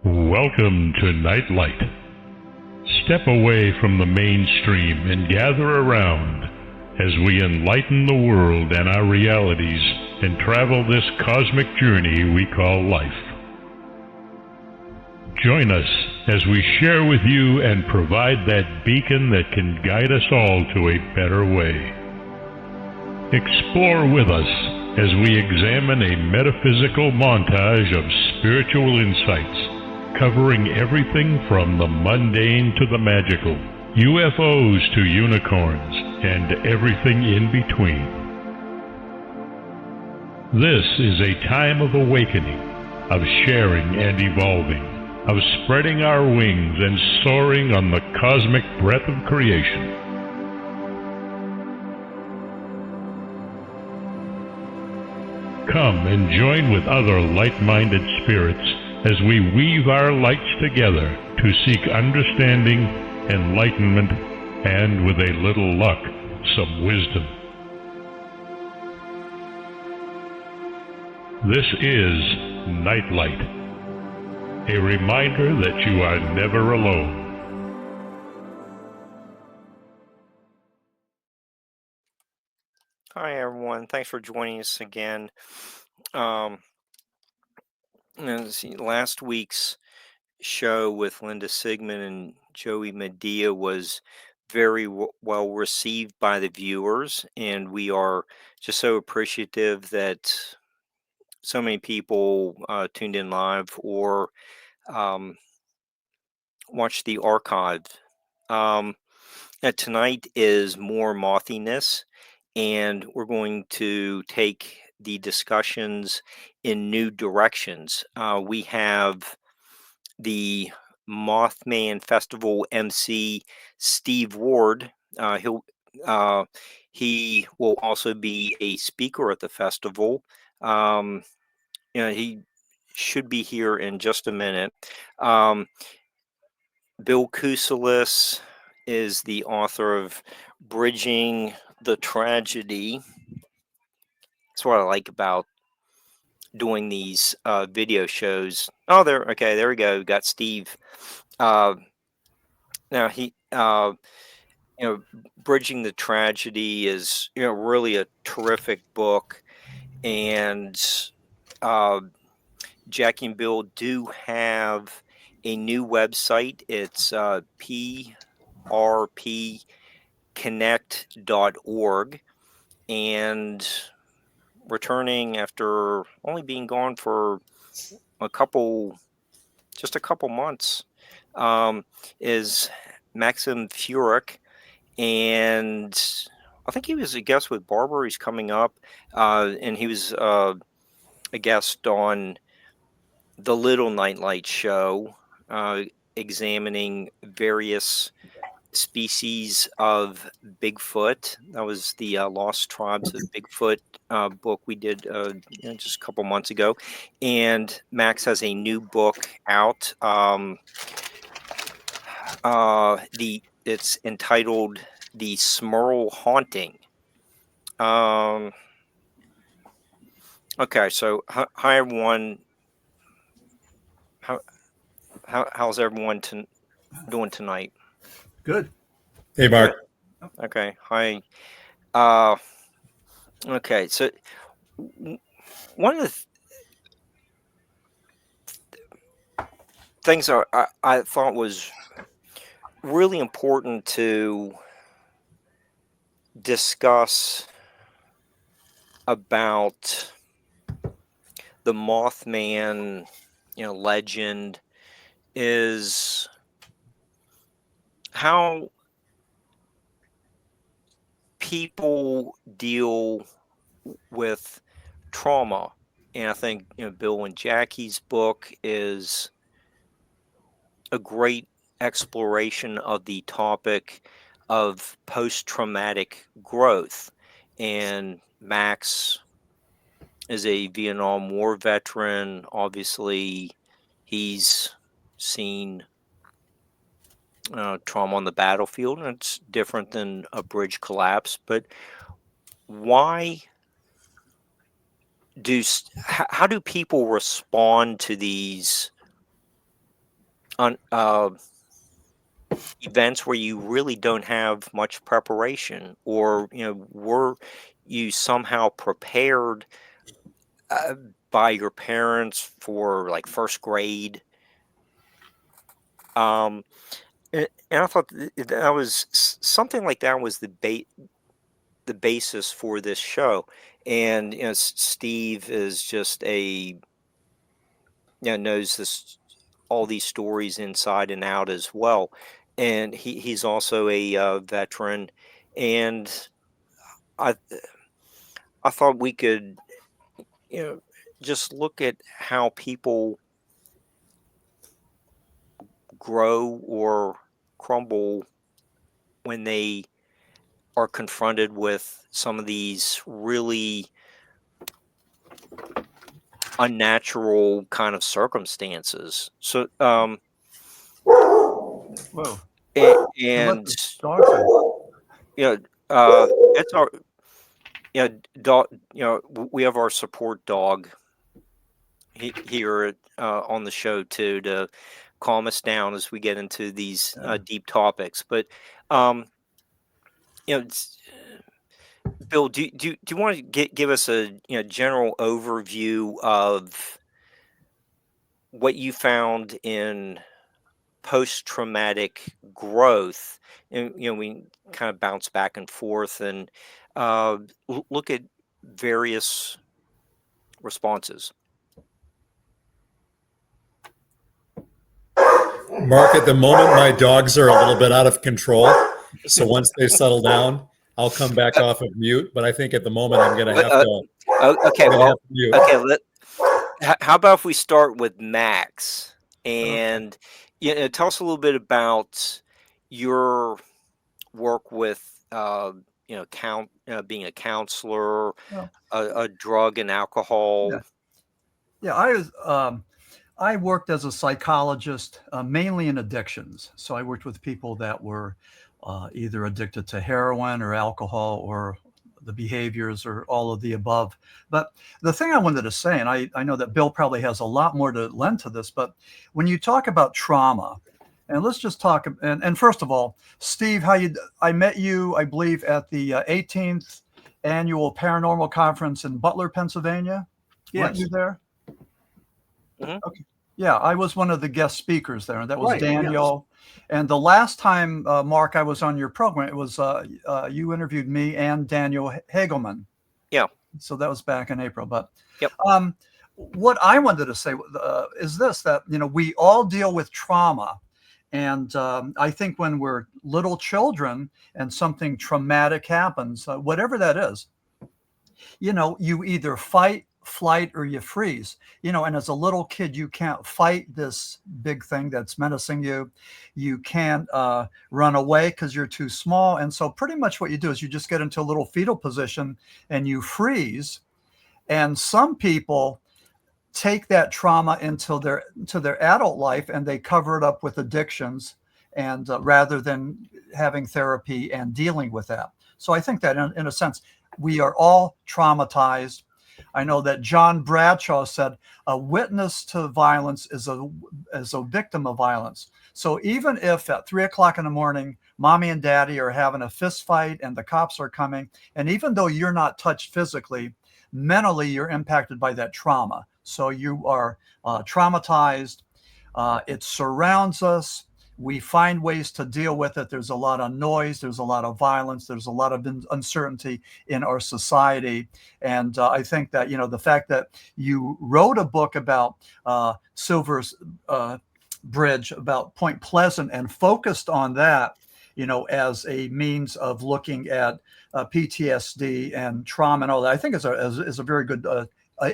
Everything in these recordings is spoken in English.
Welcome to Nightlight. Step away from the mainstream and gather around as we enlighten the world and our realities and travel this cosmic journey we call life. Join us as we share with you and provide that beacon that can guide us all to a better way. Explore with us as we examine a metaphysical montage of spiritual insights covering everything from the mundane to the magical, UFOs to unicorns, and everything in between. This is a time of awakening, of sharing and evolving, of spreading our wings and soaring on the cosmic breath of creation. Come and join with other like-minded spirits as we weave our lights together to seek understanding, enlightenment, and with a little luck, some wisdom. This is Nightlight, a reminder that you are never alone. Hi everyone, thanks for joining us again. Last week's show with Linda Sigmund and Joey Medea was very well received by the viewers, and we are just so appreciative that so many people tuned in live or watched the archive. Tonight is more mothiness, and we're going to take the discussions in new directions. We have the Mothman Festival MC Steve Ward. He will also be a speaker at the festival. He should be here in just a minute. Bill Kousoulas is the author of Bridging the Tragedy. That's what I like about doing these video shows. Oh, there we go. We got Steve. Now he, Bridging the Tragedy is, really a terrific book, and JACI and Bill do have a new website. It's prpconnect.org, and returning after only being gone for just a couple months, is MAXIM FUREK, and I think he was a guest with Barbara. He's coming up, and he was a guest on the Little Nightlight show, examining various species of Bigfoot. That was the Lost Tribes of Bigfoot book we did just a couple months ago. And Max has a new book out. It's entitled The Smurl Haunting. Okay, so hi everyone. How's everyone doing tonight? Good. Hey, Mark. Good. Okay. Hi. Okay. So one of the things I thought was really important to discuss about the Mothman, legend is how people deal with trauma. And I think, Bill and Jackie's book is a great exploration of the topic of post-traumatic growth. And Max is a Vietnam War veteran. Obviously, he's seen trauma on the battlefield, and it's different than a bridge collapse. But how do people respond to these on events where you really don't have much preparation, or were you somehow prepared uh, by your parents for like first grade? Um, and I thought that was something like that was the basis for this show. And Steve is just knows this all these stories inside and out as well, and he's also a veteran. And I I thought we could you know just look at how people grow or crumble when they are confronted with some of these really unnatural kind of circumstances. So, Whoa. and Dogs it's our dog. We have our support dog here on the show too, to calm us down as we get into these deep topics. But it's, Bill, do you want to give us a general overview of what you found in post-traumatic growth? And we kind of bounce back and forth and look at various responses. Mark, at the moment, my dogs are a little bit out of control. So once they settle down, I'll come back off of mute. But I think at the moment, I'm going to have to. Okay, how about if we start with Max, and tell us a little bit about your work with being a counselor, a drug and alcohol. I worked as a psychologist, mainly in addictions. So I worked with people that were either addicted to heroin or alcohol, or the behaviors, or all of the above. But the thing I wanted to say, and I know that Bill probably has a lot more to lend to this, but when you talk about trauma, and let's just talk, and first of all, Steve, I met you, I believe, at the 18th annual paranormal conference in Butler, Pennsylvania. Yes. Weren't you there? Mm-hmm. Okay. Yeah, I was one of the guest speakers there, and that was Right, Daniel. Yes. And the last time, Mark, I was on your program, it was you interviewed me and Daniel Hagelman. Yeah. So that was back in April. But yep. What I wanted to say is this: that we all deal with trauma, and I think when we're little children and something traumatic happens, whatever that is, you either fight, flight, or you freeze. And as a little kid, you can't fight this big thing that's menacing you. You can't run away because you're too small. And so pretty much what you do is you just get into a little fetal position and you freeze. And some people take that trauma into their adult life, and they cover it up with addictions, and rather than having therapy and dealing with that. So I think that in a sense, we are all traumatized. I know that John Bradshaw said a witness to violence is a victim of violence. So even if at 3 o'clock in the morning, mommy and daddy are having a fist fight and the cops are coming, and even though you're not touched physically, mentally you're impacted by that trauma. So you are traumatized. It surrounds us. We find ways to deal with it. There's a lot of noise. There's a lot of violence. There's a lot of uncertainty in our society. And I think that, the fact that you wrote a book about Silver's Bridge, about Point Pleasant, and focused on that, as a means of looking at PTSD and trauma and all that, I think is a very good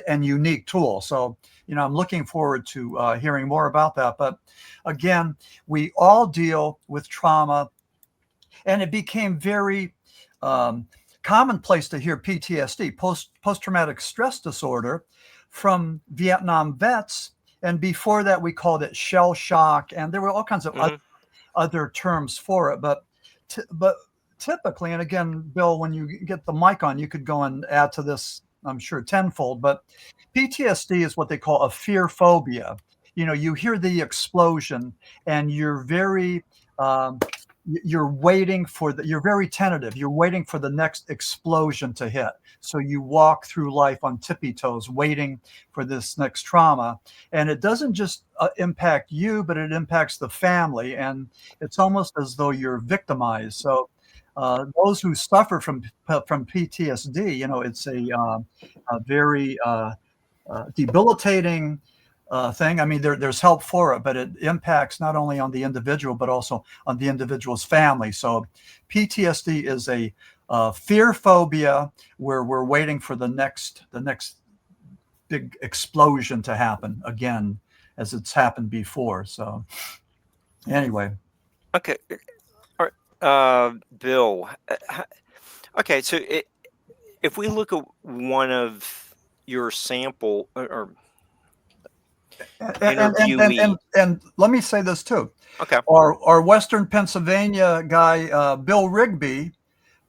and unique tool. So, I'm looking forward to hearing more about that. But again, we all deal with trauma, and it became very commonplace to hear PTSD, post-traumatic stress disorder, from Vietnam vets. And before that, we called it shell shock, and there were all kinds of other terms for it. But typically, and again, Bill, when you get the mic on, you could go and add to this, I'm sure, tenfold. But PTSD is what they call a fear phobia. you hear the explosion, and you're very you're waiting for you're very tentative. You're waiting for the next explosion to hit. So you walk through life on tippy toes, waiting for this next trauma. And it doesn't just impact you, but it impacts the family. And it's almost as though you're victimized. So those who suffer from PTSD, it's a very debilitating thing. I mean, there's help for it, but it impacts not only on the individual, but also on the individual's family. So PTSD is a fear phobia where we're waiting for the next big explosion to happen again, as it's happened before. So anyway. Okay. All right. Bill. Okay. So if we look at one of your sample or interviewee. And let me say this too. Okay. Our Western Pennsylvania guy, Bill Rigby,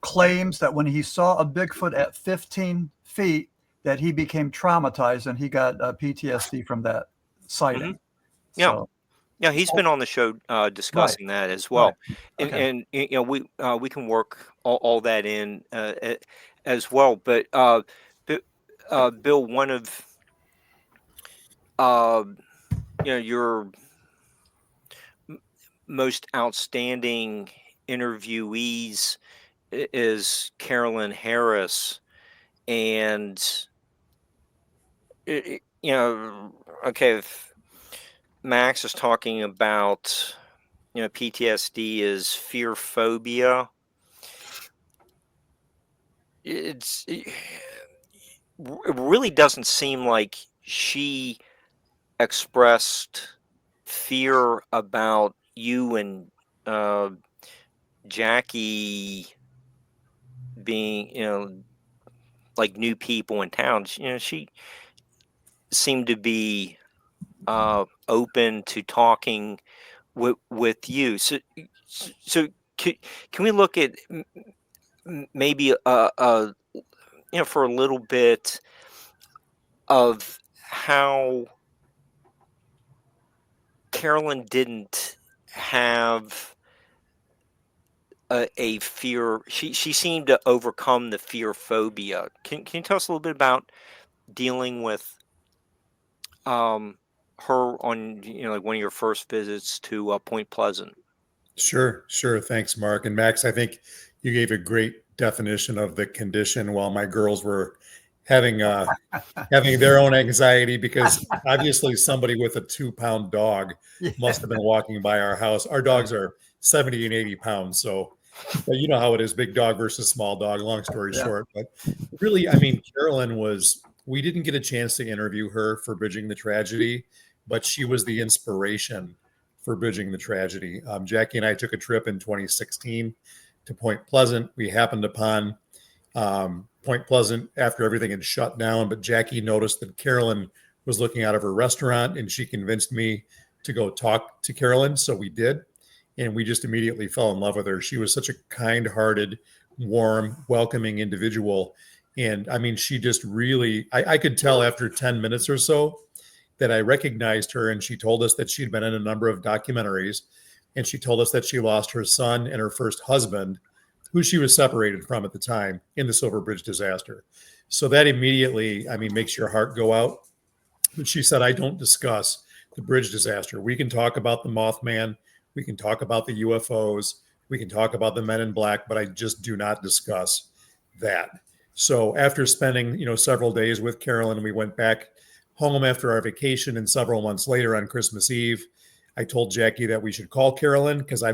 claims that when he saw a Bigfoot at 15 feet, that he became traumatized and he got PTSD from that sighting. Mm-hmm. Yeah. So, yeah, he's been on the show discussing that as well. Right. Okay. And we can work all that in as well. But Bill, one of your most outstanding interviewees is Carolyn Harris, and okay, if Max is talking about PTSD is fear phobia, it really doesn't seem like she expressed fear about you and JACI being like new people in town. She seemed to be open to talking with you. So can we look at maybe for a little bit of how Carolyn didn't have a fear. She seemed to overcome the fear phobia. Can you tell us a little bit about dealing with her on like one of your first visits to Point Pleasant? Sure. Thanks, Mark. And Max, I think you gave a great definition of the condition while my girls were having their own anxiety, because obviously somebody with a 2-pound dog must have been walking by our house. Our dogs are 70 and 80 pounds. So but you know how it is, big dog versus small dog, long story short. But really, I mean, Carolyn we didn't get a chance to interview her for Bridging the Tragedy, but she was the inspiration for Bridging the Tragedy. JACI and I took a trip in 2016 to Point Pleasant. We happened upon Point Pleasant after everything had shut down, but JACI noticed that Carolyn was looking out of her restaurant, and she convinced me to go talk to Carolyn. So we did, and we just immediately fell in love with her. She was such a kind-hearted, warm, welcoming individual. And I mean, she just really, I could tell after 10 minutes or so that I recognized her. And she told us that she'd been in a number of documentaries, and she told us that she lost her son and her first husband, who she was separated from at the time, in the Silver Bridge disaster. So that immediately, I mean, makes your heart go out. But she said, I don't discuss the bridge disaster. We can talk about the Mothman. We can talk about the UFOs. We can talk about the Men in Black, but I just do not discuss that. So after spending, several days with Carolyn, we went back home after our vacation, and several months later on Christmas Eve, I told JACI that we should call Carolyn because I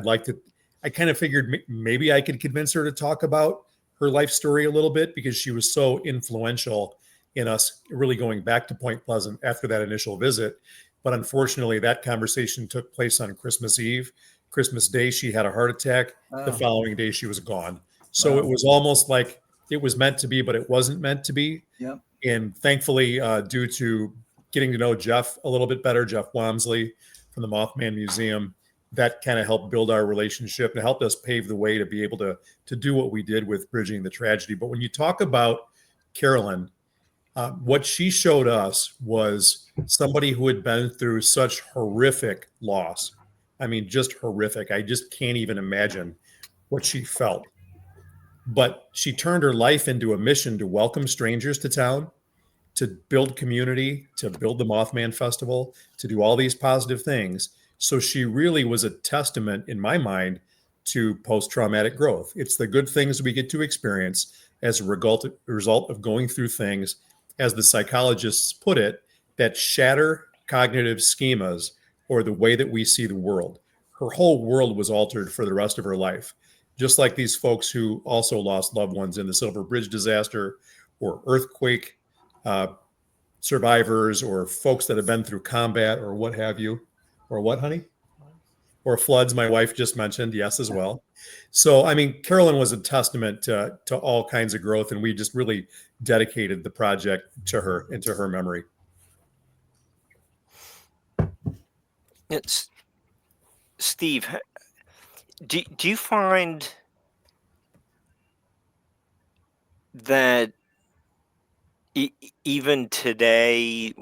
kind of figured maybe I could convince her to talk about her life story a little bit, because she was so influential in us really going back to Point Pleasant after that initial visit. But unfortunately, that conversation took place on Christmas Eve. Christmas Day, she had a heart attack. Oh. The following day, she was gone. So It was almost like it was meant to be, but it wasn't meant to be. Yep. And thankfully, due to getting to know Jeff a little bit better, Jeff Wamsley from the Mothman Museum, that kind of helped build our relationship and helped us pave the way to be able to do what we did with Bridging the Tragedy. But when you talk about Carolyn, What she showed us was somebody who had been through such horrific loss. I mean, just horrific. I just can't even imagine what she felt. But she turned her life into a mission to welcome strangers to town, to build community, to build the Mothman Festival, to do all these positive things. So she really was a testament, in my mind, to post-traumatic growth. It's the good things we get to experience as a result of going through things, as the psychologists put it, that shatter cognitive schemas or the way that we see the world. Her whole world was altered for the rest of her life, just like these folks who also lost loved ones in the Silver Bridge disaster or earthquake survivors, or folks that have been through combat or what have you. Or what, honey? Or floods, my wife just mentioned, yes, as well. So, I mean, Carolyn was a testament to all kinds of growth, and we just really dedicated the project to her and to her memory. It's Steve. Do you find that even today,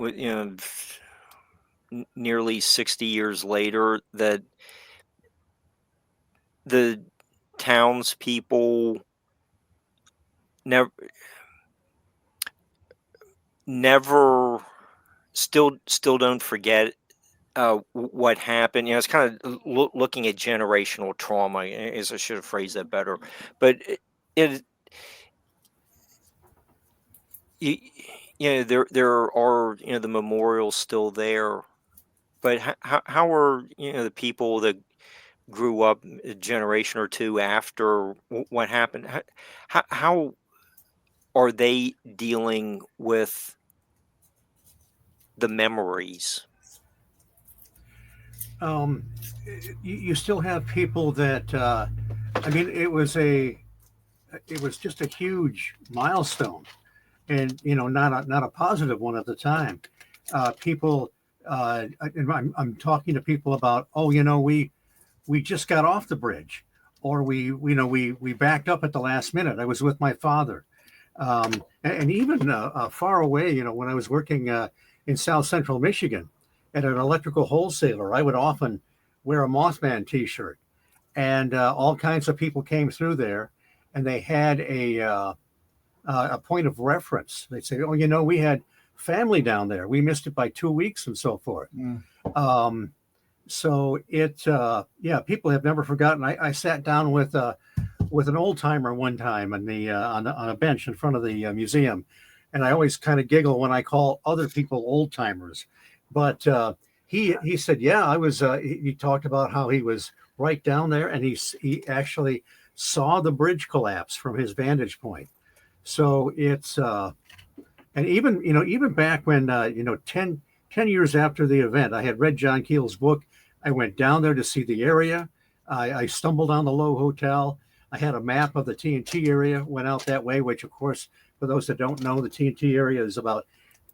nearly 60 years later, that the townspeople never still don't forget what happened? It's kind of looking at generational trauma, as I should have phrased that better. But there are the memorials still there, but how are the people that grew up a generation or two after what happened, how are they dealing with the memories? You still have people that I mean, it was just a huge milestone, and not a positive one at the time. People, I'm talking to people about, we just got off the bridge, or we backed up at the last minute. I was with my father, and even far away. When I was working in South Central Michigan at an electrical wholesaler, I would often wear a Mothman T-shirt, and all kinds of people came through there, and they had a point of reference. They'd say, "Oh, we had family down there. We missed it by 2 weeks," and so forth. So people have never forgotten. I sat down with an old timer one time on a bench in front of the museum, and I always kind of giggle when I call other people old timers. But he said, "Yeah, I was." He talked about how he was right down there, and he actually saw the bridge collapse from his vantage point. So it's and even back when 10 years after the event, I had read John Keel's book. I went down there to see the area. I stumbled on the Low Hotel. I had a map of the TNT area, went out that way, which, of course, for those that don't know, the TNT area is about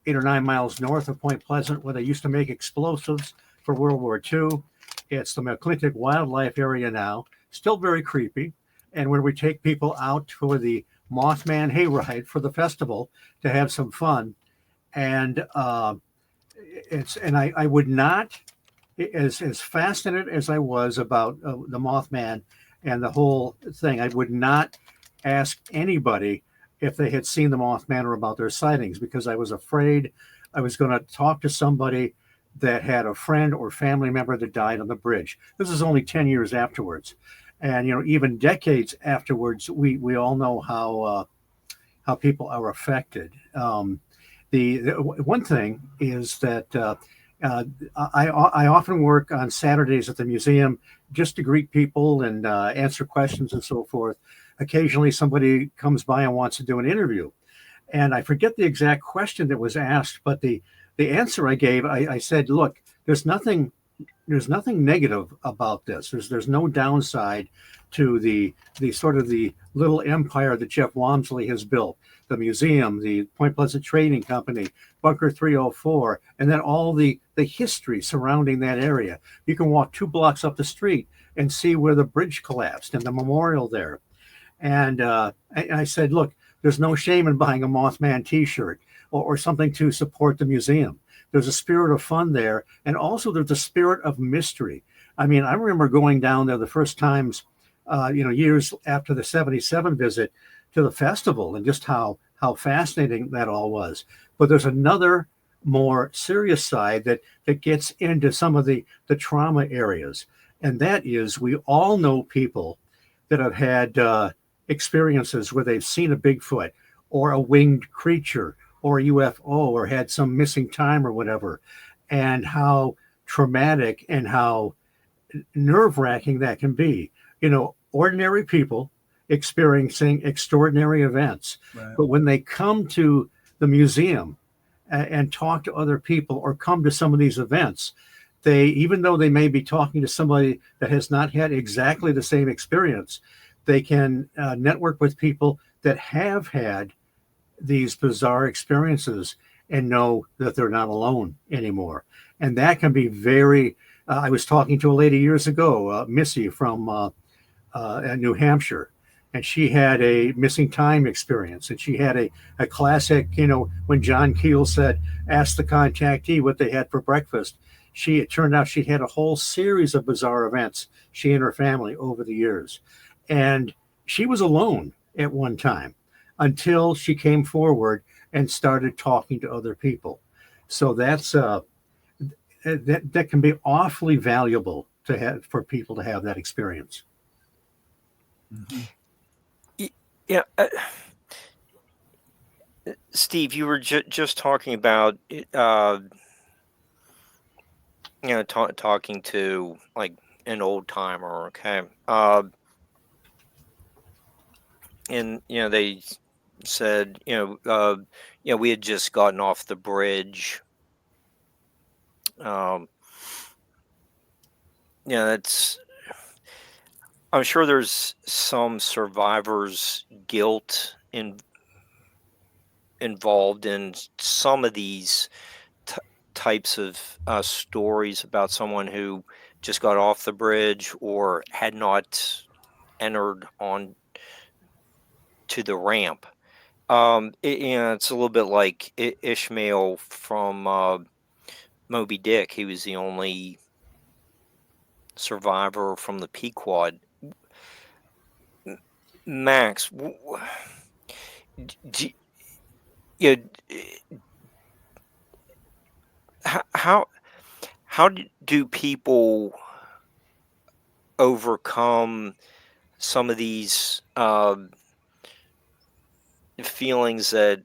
8 or 9 miles north of Point Pleasant, where they used to make explosives for World War II. It's the McClintock Wildlife Area now, still very creepy. And when we take people out for the Mothman Hayride for the festival to have some fun, and I would not, as fascinated as I was about the Mothman and the whole thing, I would not ask anybody if they had seen the Mothman or about their sightings, because I was afraid I was going to talk to somebody that had a friend or family member that died on the bridge. This is only 10 years afterwards. And, even decades afterwards, we all know how people are affected. The one thing is that I often work on Saturdays at the museum just to greet people and answer questions and so forth. Occasionally somebody comes by and wants to do an interview, and I forget the exact question that was asked, but the answer I gave, I said, look, there's nothing negative about this. There's no downside to the sort of the little empire that Jeff Walmsley has built. The museum, the Point Pleasant Trading Company, Bunker 304, and then all the history surrounding that area. You can walk 2 blocks up the street and see where the bridge collapsed and the memorial there. And I said, look, there's no shame in buying a Mothman T-shirt. or something to support the museum. There's a spirit of fun there. And also there's a spirit of mystery. I mean, I remember going down there the first times, years after the 77 visit to the festival, and just how fascinating that all was. But there's another more serious side that gets into some of the trauma areas. And that is, we all know people that have had experiences where they've seen a Bigfoot or a winged creature or a UFO or had some missing time or whatever, and how traumatic and how nerve-wracking that can be. Ordinary people experiencing extraordinary events. Right. But when they come to the museum and talk to other people or come to some of these events, even though they may be talking to somebody that has not had exactly the same experience, they can network with people that have had these bizarre experiences and know that they're not alone anymore. And that can be very, I was talking to a lady years ago, Missy from New Hampshire, and she had a missing time experience. And she had a classic, when John Keel said, ask the contactee what they had for breakfast. It turned out she had a whole series of bizarre events, she and her family, over the years. And she was alone at one time until she came forward and started talking to other people. So that's that can be awfully valuable to have, for people to have that experience. Mm-hmm. Steve, you were just talking about talking to like an old timer, okay? And they said, we had just gotten off the bridge. I'm sure there's some survivor's guilt involved in some of these types of stories about someone who just got off the bridge or had not entered on to the ramp. It's a little bit like Ishmael from Moby Dick. He was the only survivor from the Pequod. Max, how do people overcome some of these feelings that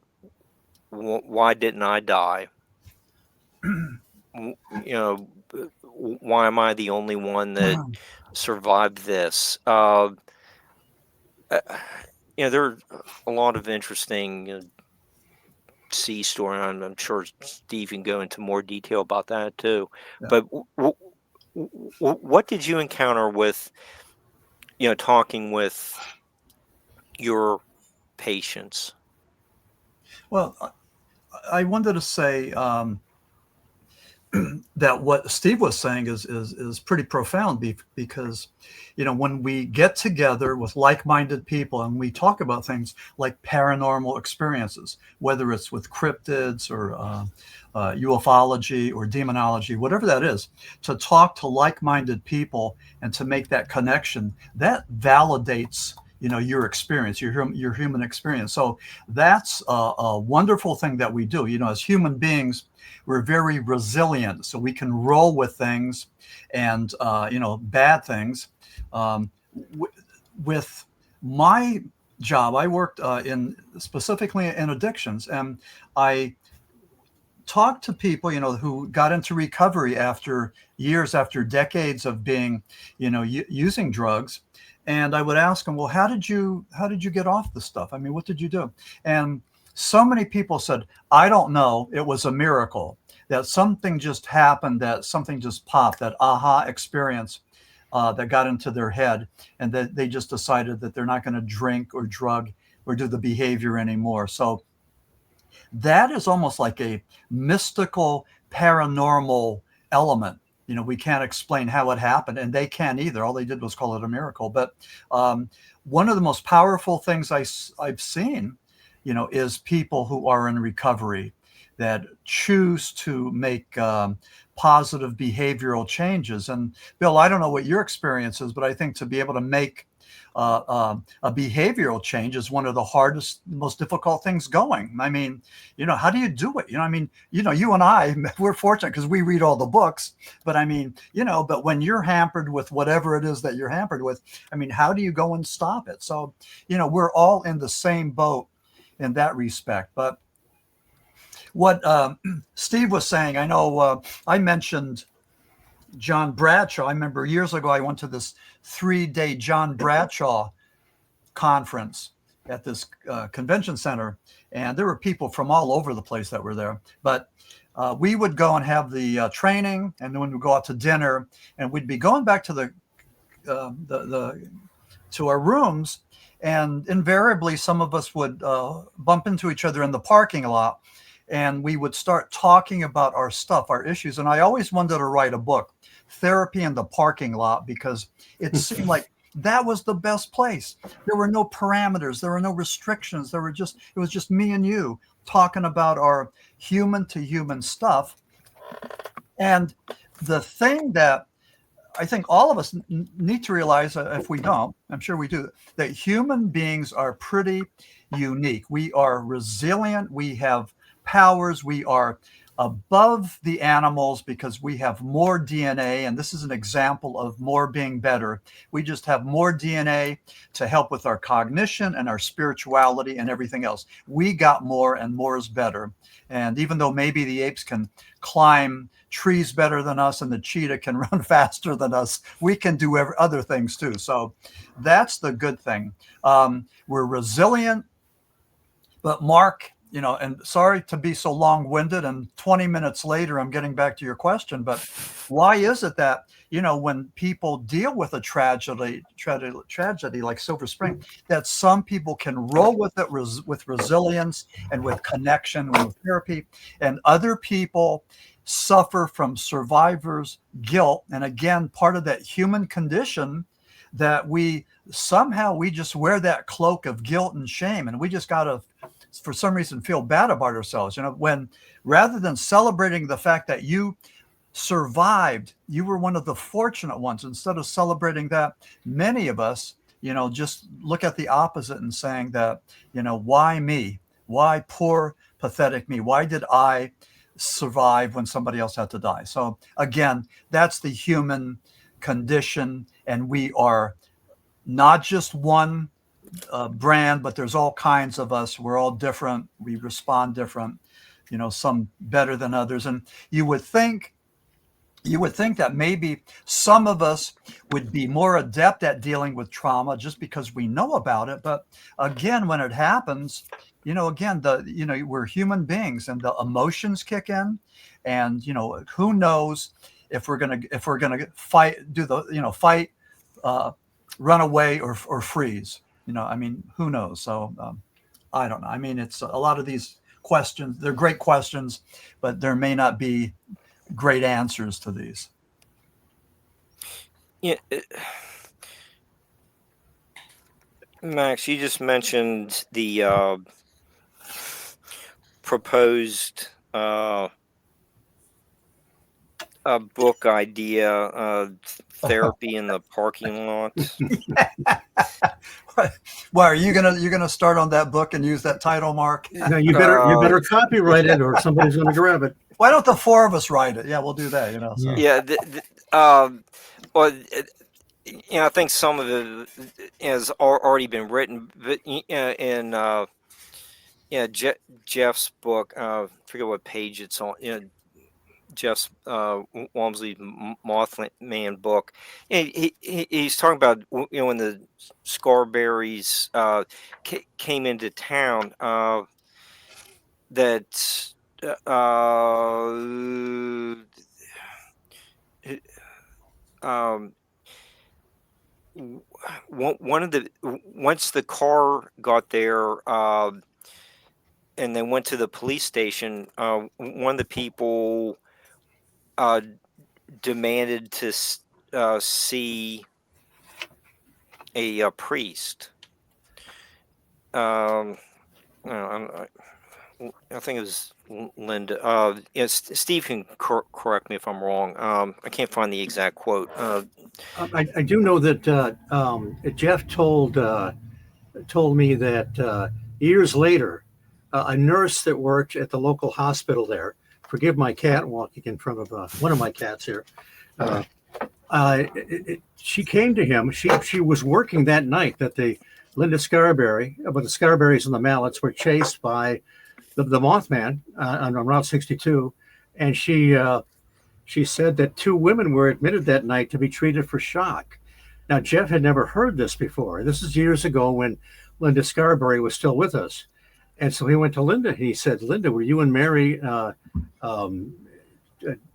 why didn't I die? Why am I the only one that survived this? There are a lot of interesting sea story. I'm sure Steve can go into more detail about that too. Yeah. But what did you encounter with, talking with your patients? Well, I wanted to say that what Steve was saying is pretty profound, because when we get together with like-minded people and we talk about things like paranormal experiences, whether it's with cryptids or ufology or demonology, whatever that is, to talk to like-minded people and to make that connection, that validates your experience, your human experience. So that's a wonderful thing that we do. As human beings, we're very resilient, so we can roll with things and bad things. With my job, I worked specifically in addictions, and I talked to people who got into recovery after decades of being using drugs. And I would ask them, well, how did you get off the stuff? I mean, what did you do? And so many people said, I don't know. It was a miracle, that something just happened, that something just popped, that aha experience that got into their head, and that they just decided that they're not going to drink or drug or do the behavior anymore. So that is almost like a mystical, paranormal element. We can't explain how it happened, and they can't either. All they did was call it a miracle. But one of the most powerful things I've seen is people who are in recovery that choose to make positive behavioral changes. And Bill, I don't know what your experience is, but I think to be able to make a behavioral change is one of the hardest, most difficult things going. I mean, how do you do it? I mean, you and I, we're fortunate because we read all the books, but I mean, but when you're hampered with whatever it is that you're hampered with, I mean, how do you go and stop it? So, we're all in the same boat in that respect. But what Steve was saying, I know I mentioned John Bradshaw. I remember years ago, I went to this 3-day John Bradshaw conference at this convention center, and there were people from all over the place that were there. But we would go and have the training, and then we'd go out to dinner, and we'd be going back to to our rooms, and invariably some of us would bump into each other in the parking lot, and we would start talking about our stuff, our issues. And I always wanted to write a book, Therapy in the Parking Lot, because it seemed like that was the best place. There were no parameters, there were no restrictions. It was just me and you talking about our human to human stuff. And the thing that I think all of us need to realize, if we don't, I'm sure we do, that human beings are pretty unique. We are resilient. We have powers. We are above the animals because we have more DNA. And this is an example of more being better. We just have more DNA to help with our cognition and our spirituality and everything else. We got more, and more is better. And even though maybe the apes can climb trees better than us and the cheetah can run faster than us, we can do other things too. So that's the good thing. We're resilient. But Mark, and sorry to be so long-winded, and 20 minutes later, I'm getting back to your question, but why is it that, when people deal with a tragedy like Silver Spring, that some people can roll with it with resilience and with connection and with therapy, and other people suffer from survivor's guilt? And again, part of that human condition that we just wear that cloak of guilt and shame, and we just got to, for some reason, feel bad about ourselves. When rather than celebrating the fact that you survived, you were one of the fortunate ones, instead of celebrating that, many of us, just look at the opposite and saying that, why me? Why poor, pathetic me? Why did I survive when somebody else had to die? So again, that's the human condition, and we are not just one brand, but there's all kinds of us. We're all different. We respond different, some better than others. And you would think that maybe some of us would be more adept at dealing with trauma just because we know about it. But again, when it happens, we're human beings, and the emotions kick in, and who knows if we're gonna fight, fight, run away, or freeze. I mean, who knows? So I don't know. I mean, it's a lot of these questions. They're great questions, but there may not be great answers to these. Yeah, Max, you just mentioned the proposed book idea, Therapy in the Parking Lot. Why are you gonna start on that book and use that title, Mark? No, you better copyright it, or somebody's going to grab it. Why don't the four of us write it? Yeah, we'll do that. So. Yeah. Well, I think some of it has already been written, but in Jeff's book, I forget what page it's on. Jeff's Walmsley Mothman book. He's talking about when the Scarberries came into town, that one of the once the car got there, and they went to the police station, one of the people demanded to see a priest. I think it was Linda. Yes, Steve can correct me if I'm wrong. I can't find the exact quote. I do know that Jeff told me that years later, a nurse that worked at the local hospital there, forgive my cat walking in front of one of my cats here, she came to him. She was working that night that the Linda Scarberry, but the Scarberries and the Mallets were chased by the Mothman on Route 62, and she said that two women were admitted that night to be treated for shock. Now, Jeff had never heard this before. This is years ago when Linda Scarberry was still with us. And so he went to Linda. He said, Linda, were you and Mary,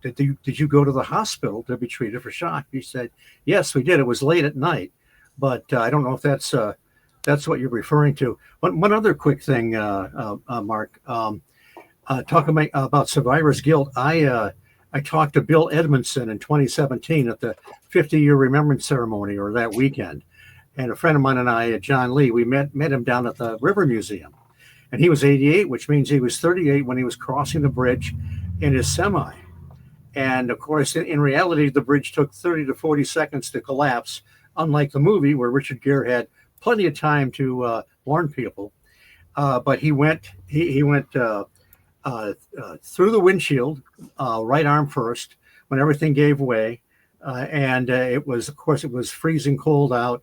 did you go to the hospital to be treated for shock? He said, yes, we did. It was late at night. But I don't know if that's what you're referring to. One other quick thing, Mark, talking about survivor's guilt. I talked to Bill Edmondson in 2017 at the 50-year remembrance ceremony, or that weekend. And a friend of mine and I, John Lee, we met him down at the River Museum. And he was 88, which means he was 38 when he was crossing the bridge in his semi. And of course, in reality, the bridge took 30 to 40 seconds to collapse, unlike the movie where Richard Gere had plenty of time to warn people. But he went through the windshield, right arm first, when everything gave way. And it was freezing cold out.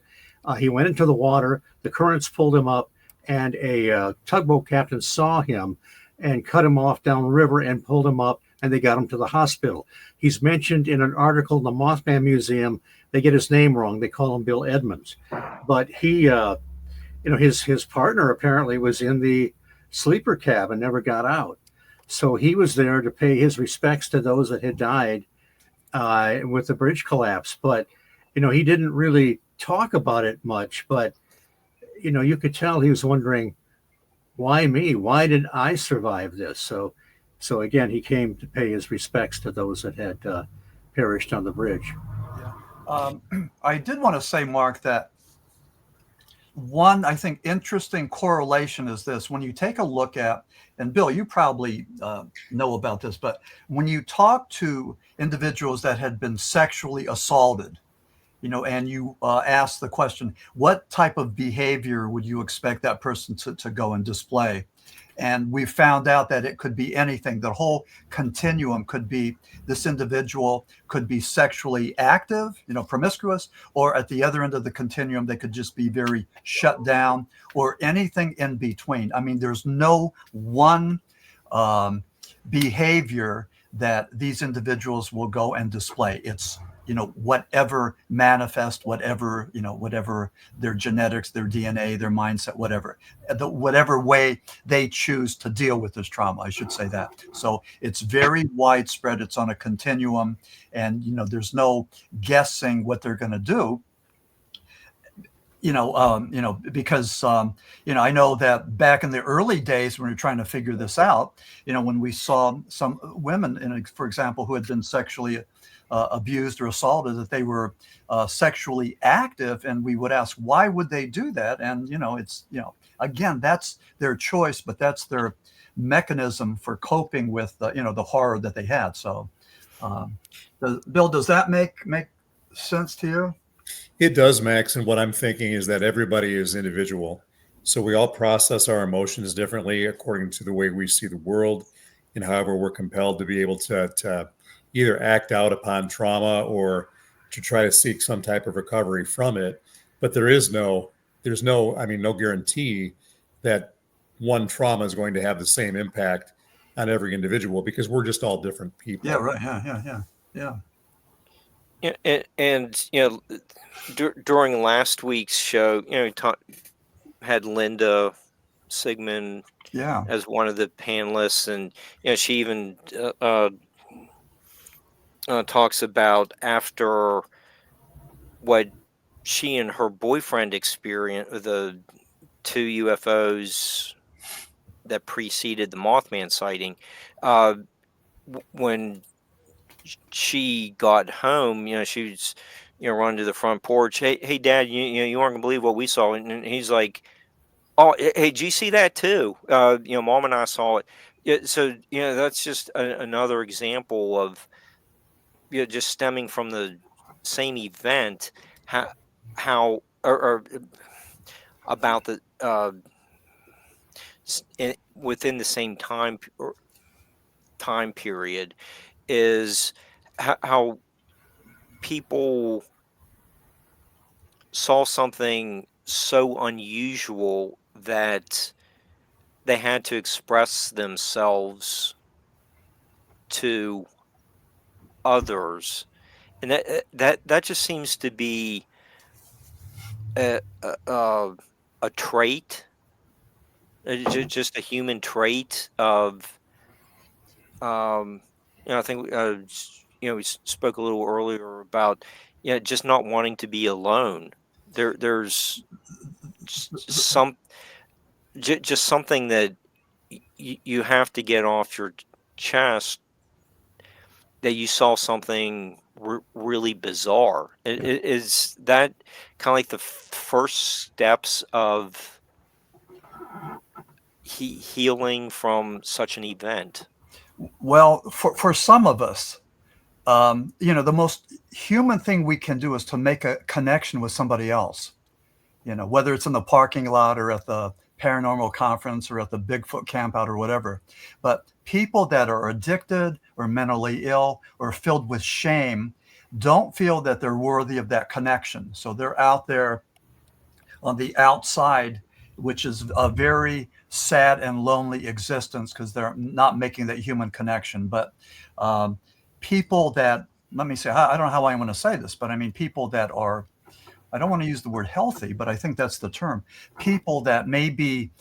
He went into the water, the currents pulled him up, and a tugboat captain saw him and cut him off downriver and pulled him up, and they got him to the hospital. He's mentioned in an article in the Mothman Museum. They get his name wrong. They call him Bill Edmonds. But he, his partner apparently was in the sleeper cab and never got out. So he was there to pay his respects to those that had died with the bridge collapse. But, he didn't really talk about it much. But, you could tell he was wondering, why me? Why did I survive this? So again, he came to pay his respects to those that had perished on the bridge. Yeah. I did want to say, Mark, that one, I think, interesting correlation is this. When you take a look at, and Bill, you probably know about this, but when you talk to individuals that had been sexually assaulted, and you ask the question, what type of behavior would you expect that person to go and display? And we found out that it could be anything. The whole continuum could be, this individual could be sexually active, promiscuous, or at the other end of the continuum, they could just be very shut down, or anything in between. I mean, there's no one behavior that these individuals will go and display. It's, whatever manifest, whatever their genetics, their DNA, their mindset, whatever way they choose to deal with this trauma, I should say that. So it's very widespread. It's on a continuum, and, there's no guessing what they're going to do. Because, I know that back in the early days when we were trying to figure this out, when we saw some women, for example, who had been sexually abused or assaulted, that they were sexually active, and we would ask, why would they do that? And, it's, again, that's their choice, but that's their mechanism for coping with, the horror that they had. So, Bill, does that make sense to you? It does, Max. And what I'm thinking is that everybody is individual. So we all process our emotions differently according to the way we see the world, and however we're compelled to be able to either act out upon trauma or to try to seek some type of recovery from it. But there's no guarantee that one trauma is going to have the same impact on every individual, because we're just all different people. Yeah, right. Yeah. And during last week's show, had Linda Sigmund as one of the panelists, and she even talks about after what she and her boyfriend experienced, the two UFOs that preceded the Mothman sighting. When she got home, she was, running to the front porch. Hey, Dad, you aren't gonna believe what we saw. And he's like, Oh, hey, did you see that too? Mom and I saw it. Yeah, so that's just another example of just stemming from the same event. How or about the within the same time period is how people saw something so unusual that they had to express themselves to others, and that just seems to be a trait, just a human trait of I think we spoke a little earlier about just not wanting to be alone. There's some just something that you have to get off your chest, that you saw something really bizarre. Is that kind of like the first steps of healing from such an event? Well, for some of us, the most human thing we can do is to make a connection with somebody else. Whether it's in the parking lot or at the paranormal conference or at the Bigfoot camp out or whatever. But people that are addicted or mentally ill or filled with shame don't feel that they're worthy of that connection. So they're out there on the outside, which is a very sad and lonely existence because they're not making that human connection. But people that, let me say, I don't know how I want to say this, but I mean, people that are, I don't want to use the word healthy, but I think that's the term. People that maybe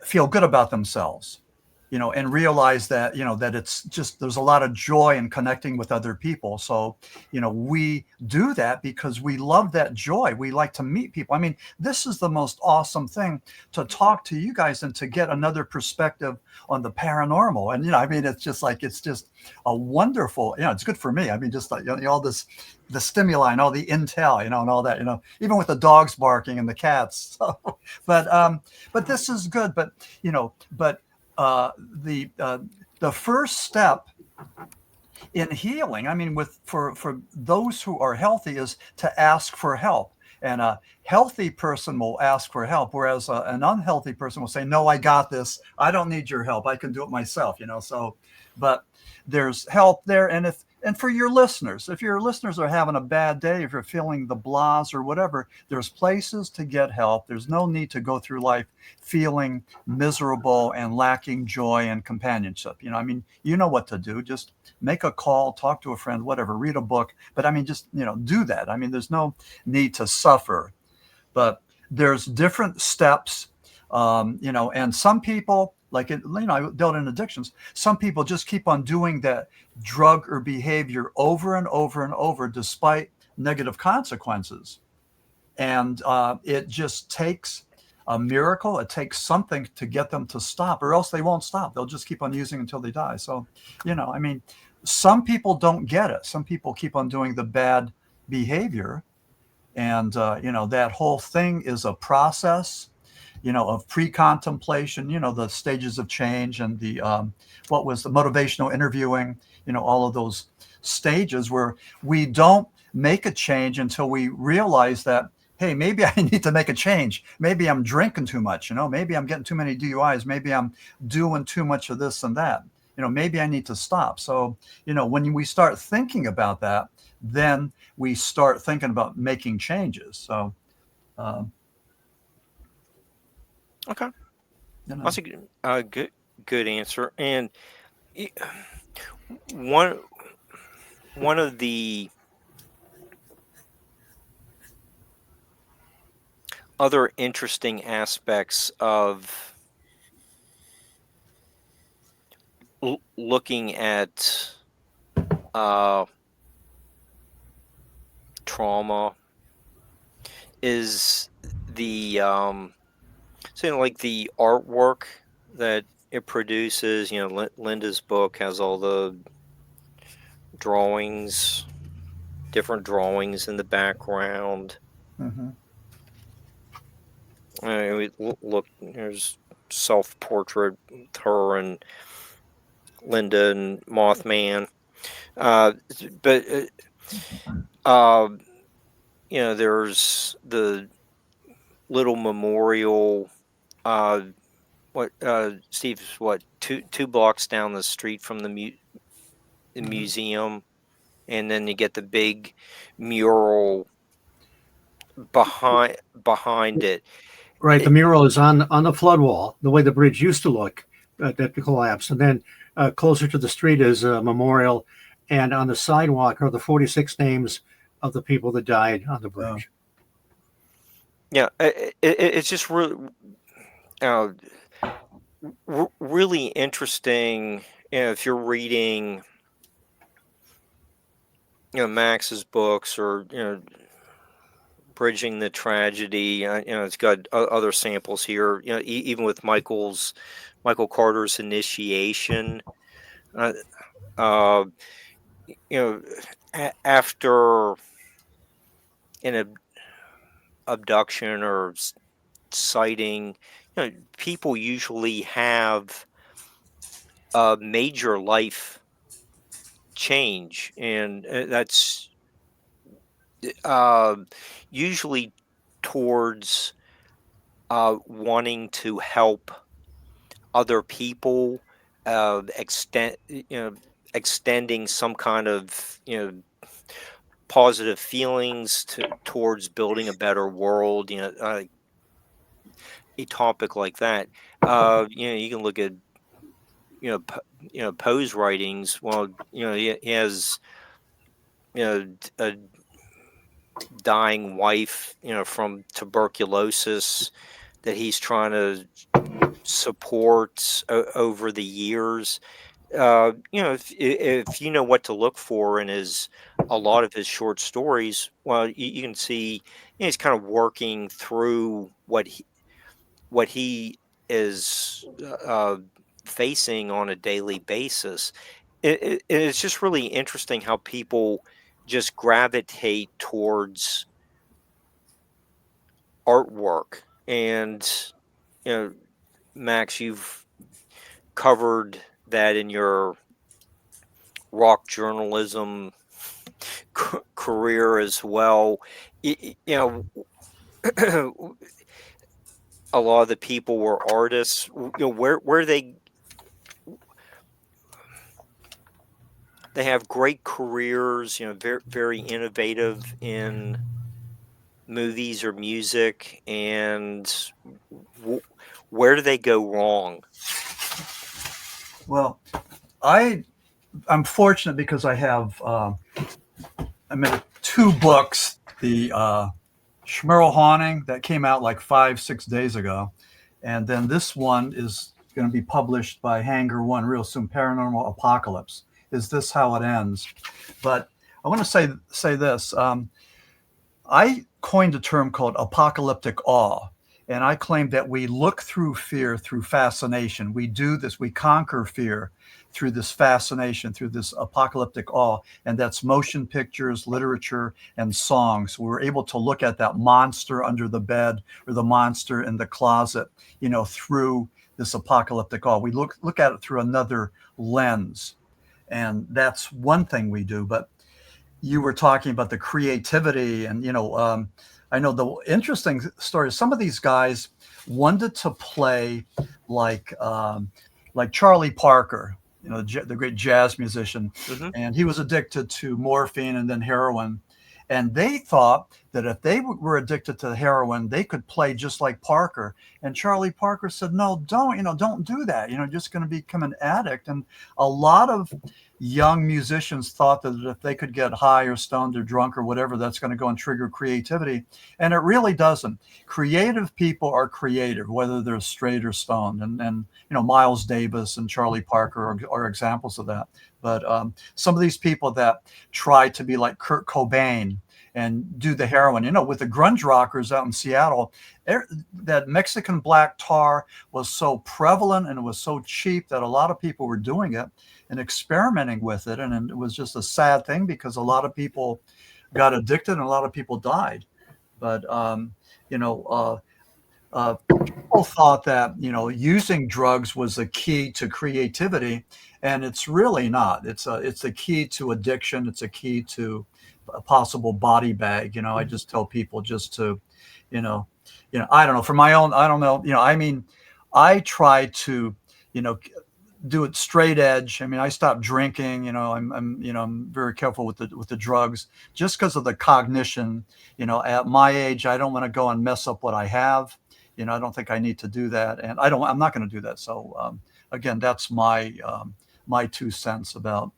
feel good about themselves, and realize that, that it's just, there's a lot of joy in connecting with other people. So, we do that because we love that joy. We like to meet people. I mean, this is the most awesome thing, to talk to you guys and to get another perspective on the paranormal. And, I mean, it's just a wonderful, it's good for me. I mean, just like, all this, the stimuli and all the intel, and all that, even with the dogs barking and the cats. So, but this is good. But, the first step in healing, I mean, for those who are healthy, is to ask for help. And a healthy person will ask for help, whereas an unhealthy person will say, "No, I got this. I don't need your help. I can do it myself." So, but there's help there. And for your listeners, if your listeners are having a bad day, if you're feeling the blahs or whatever, there's places to get help. There's no need to go through life feeling miserable and lacking joy and companionship. I mean, you know what to do. Just make a call, talk to a friend, whatever, read a book. But I mean, just, do that. I mean, there's no need to suffer. But there's different steps, and some people, like, I dealt in addictions. Some people just keep on doing that drug or behavior over and over and over, despite negative consequences. And it just takes a miracle. It takes something to get them to stop, or else they won't stop. They'll just keep on using until they die. So, I mean, some people don't get it. Some people keep on doing the bad behavior. And, that whole thing is a process, of pre-contemplation, the stages of change, and the, what was the motivational interviewing, all of those stages where we don't make a change until we realize that, hey, maybe I need to make a change. Maybe I'm drinking too much, maybe I'm getting too many DUIs. Maybe I'm doing too much of this and that, maybe I need to stop. So, when we start thinking about that, then we start thinking about making changes. So, Okay, that's a good answer. And one of the other interesting aspects of looking at trauma is the like the artwork that it produces. Linda's book has all the drawings, different drawings in the background. mm-hmm. Look, there's self-portrait with her and Linda and Mothman. But there's the little memorial. Steve's what, two blocks down the street from the Mhm. museum, and then you get the big mural behind it. Right, the mural is on the flood wall, the way the bridge used to look at the collapse, and then closer to the street is a memorial, and on the sidewalk are the 46 names of the people that died on the bridge. Yeah, it's just really, really interesting. If you're reading, Max's books, or Bridging the Tragedy. It's got other samples here. Even with Michael Carter's Initiation. After an abduction or sighting, people usually have a major life change, and that's usually towards wanting to help other people, extending some kind of positive feelings towards building a better world. A topic like that. You can look at Poe's writings. Well, he has a dying wife, from tuberculosis, that he's trying to support over the years. If you know what to look for in a lot of his short stories, well, you can see he's kind of working through what he is facing on a daily basis. It's just really interesting how people just gravitate towards artwork. And Max, you've covered that in your rock journalism career as well. A lot of the people were artists. Where they have great careers, very, very innovative in movies or music, and where do they go wrong? Well, I'm fortunate because I have I made 2 books. The Smurl Haunting that came out like 5-6 days ago, and then this one is going to be published by Hanger One real soon. Paranormal Apocalypse. Is this how it ends? But I want to say this. I coined a term called apocalyptic awe. And I claim that we look through fear through fascination. We do this. We conquer fear through this fascination, through this apocalyptic awe. And that's motion pictures, literature, and songs. We're able to look at that monster under the bed or the monster in the closet, through this apocalyptic awe. We look at it through another lens. And that's one thing we do. But you were talking about the creativity, and I know the interesting story is some of these guys wanted to play like Charlie Parker, the great jazz musician, and he was addicted to morphine and then heroin. And they thought that if they were addicted to heroin, they could play just like Parker. And Charlie Parker said, "No, don't do that. You're just going to become an addict." And a lot of young musicians thought that if they could get high or stoned or drunk or whatever, that's going to go and trigger creativity. And it really doesn't. Creative people are creative, whether they're straight or stoned. And Miles Davis and Charlie Parker are examples of that. But some of these people that try to be like Kurt Cobain and do the heroin, with the grunge rockers out in Seattle, that Mexican black tar was so prevalent and it was so cheap that a lot of people were doing it and experimenting with it. And it was just a sad thing because a lot of people got addicted and a lot of people died. But, people thought that, using drugs was the key to creativity, and it's really not. It's a key to addiction. It's a key to a possible body bag. I just tell people just to, you know, I don't know, for my own, I don't know, I mean, I try to, do it straight edge. I mean, I stopped drinking. I'm very careful with the drugs, just because of the cognition. At my age, I don't want to go and mess up what I have. I don't think I need to do that, and I'm not going to do that. So again, that's my 2 cents about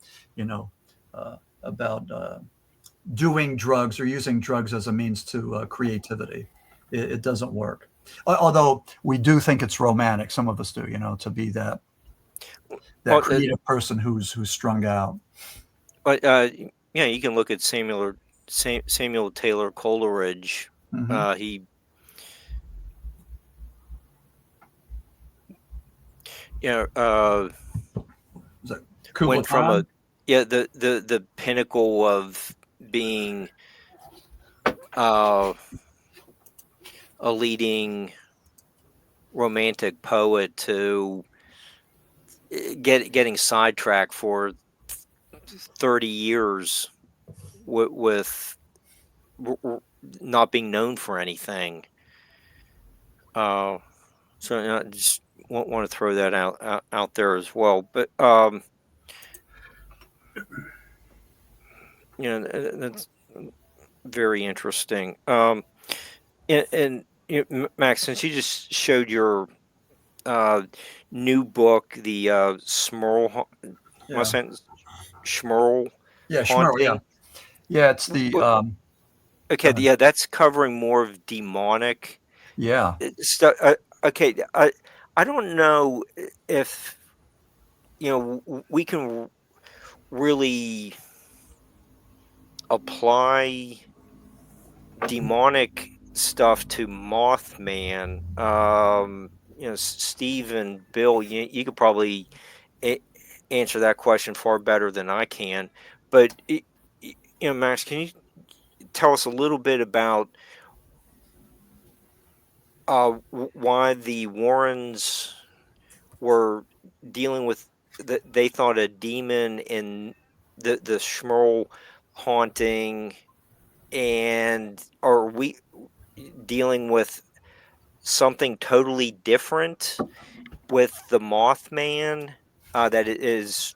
doing drugs or using drugs as a means to creativity. It doesn't work. Although we do think it's romantic, some of us do. To be that creative person who's strung out. But you can look at Samuel Taylor Coleridge. Mm-hmm. He went from the pinnacle of being a leading romantic poet to getting sidetracked for 30 years with not being known for anything. So I just want to throw that out there as well. But that's very interesting. And Max, since you just showed your new book, the Smurl, Smurl Haunting. Yeah, it's the okay. Yeah, that's covering more of demonic. Yeah. Stuff. Okay, I don't know if we can really apply demonic stuff to Mothman. Steve and Bill, you could probably answer that question far better than I can. But Max, can you tell us a little bit about why the Warrens were dealing with they thought a demon in the Smurl Haunting, and are we dealing with something totally different with the Mothman? That it is,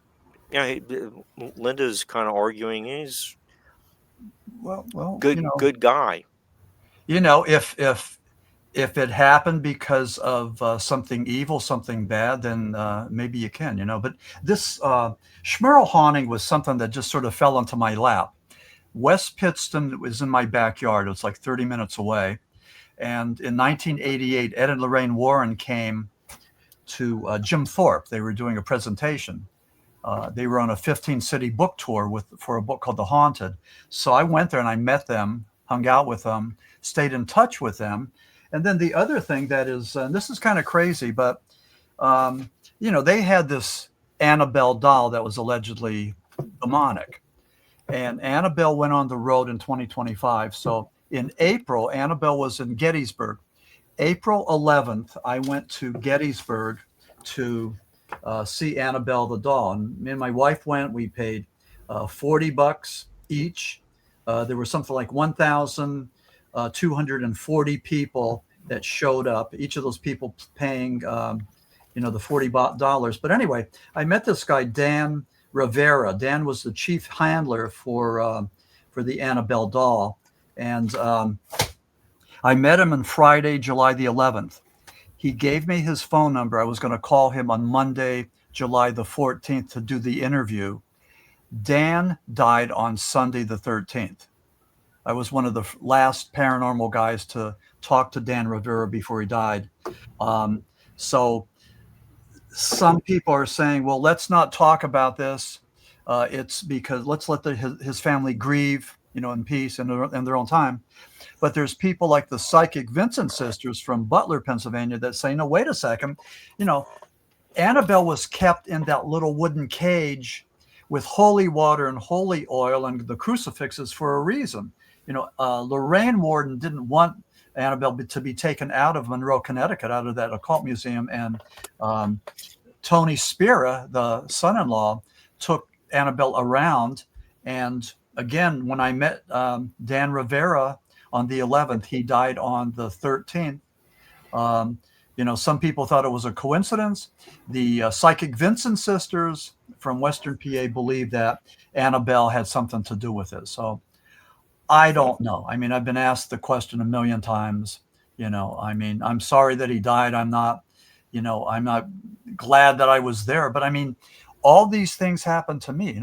Linda's kind of arguing he's good guy. If it happened because of something evil, something bad, then maybe you can, But this Smurl Haunting was something that just sort of fell into my lap. West Pittston was in my backyard. It was like 30 minutes away. And in 1988, Ed and Lorraine Warren came to Jim Thorpe. They were doing a presentation. They were on a 15-city book tour for a book called The Haunted. So I went there and I met them, hung out with them, stayed in touch with them. And then the other thing that is, and this is kind of crazy, but, they had this Annabelle doll that was allegedly demonic. And Annabelle went on the road in 2025. So in April, Annabelle was in Gettysburg. April 11th, I went to Gettysburg to see Annabelle the doll. And me and my wife went. We paid $40 each. There were something like 1,240 people that showed up. Each of those people paying, the $40. But anyway, I met this guy, Dan Rivera. Dan was the chief handler for the Annabelle doll. And I met him on Friday, July the 11th. He gave me his phone number. I was going to call him on Monday, July the 14th to do the interview. Dan died on Sunday the 13th. I was one of the last paranormal guys to talk to Dan Rivera before he died. So some people are saying, well, let's not talk about this. It's because let's let his family grieve, in peace and in their own time. But there's people like the Psychic Vincent sisters from Butler, Pennsylvania that say, no, wait a second. Annabelle was kept in that little wooden cage with holy water and holy oil and the crucifixes for a reason. Lorraine Warden didn't want Annabelle to be taken out of Monroe, Connecticut, out of that occult museum. And Tony Spira, the son-in-law, took Annabelle around. And again, when I met Dan Rivera on the 11th, he died on the 13th. Some people thought it was a coincidence. The Psychic Vincent sisters from Western PA believe that Annabelle had something to do with it. So I don't know. I mean, I've been asked the question a million times. I'm sorry that he died. I'm not glad that I was there. But I mean, all these things happened to me.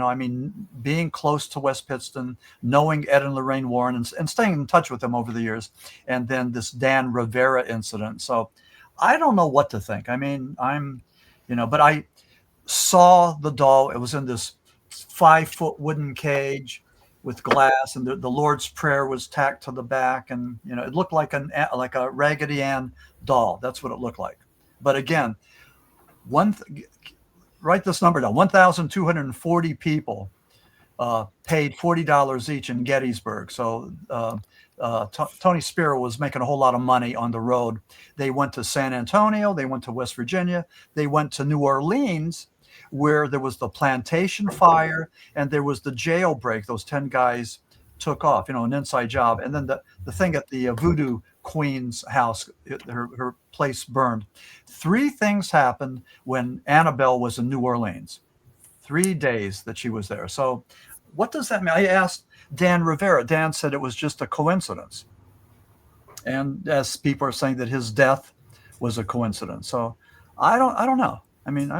Being close to West Pittston, knowing Ed and Lorraine Warren, and staying in touch with them over the years, and then this Dan Rivera incident. So I don't know what to think. I mean, but I saw the doll. It was in this 5-foot wooden cage with glass, and the Lord's Prayer was tacked to the back, and it looked like a Raggedy Ann doll. That's what it looked like. But again, write this number down: 1,240 people paid $40 each in Gettysburg. So Tony Spira was making a whole lot of money on the road. They went to San Antonio, they went to West Virginia, they went to New Orleans, where there was the plantation fire and there was the jailbreak. Those 10 guys took off, an inside job. And then the thing at the Voodoo Queen's house, her place burned. 3 things happened when Annabelle was in New Orleans. 3 days that she was there. So what does that mean? I asked Dan Rivera. Dan said it was just a coincidence. And as people are saying that his death was a coincidence. So I don't know. I mean,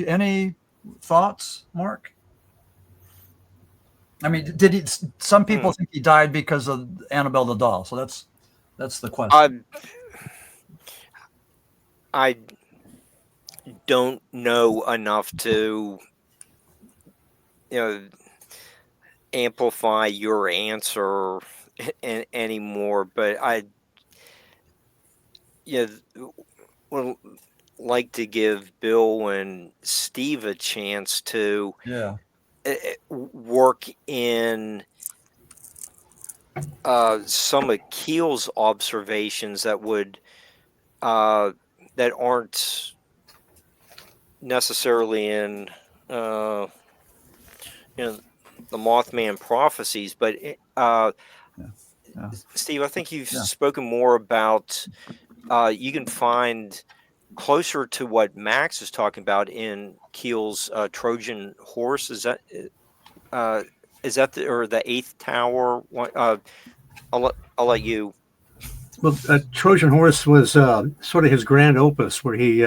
any thoughts, Mark? I mean, some people think he died because of Annabelle the doll. So that's the question. I don't know enough to, amplify your answer anymore, but I would like to give Bill and Steve a chance to work in some of Keel's observations that would that aren't necessarily in the Mothman prophecies, but Steve, I think you've spoken more about you can find closer to what Max is talking about in Keel's Trojan horse. Is that the eighth tower? I'll let you. Well, Trojan horse was sort of his grand opus, where he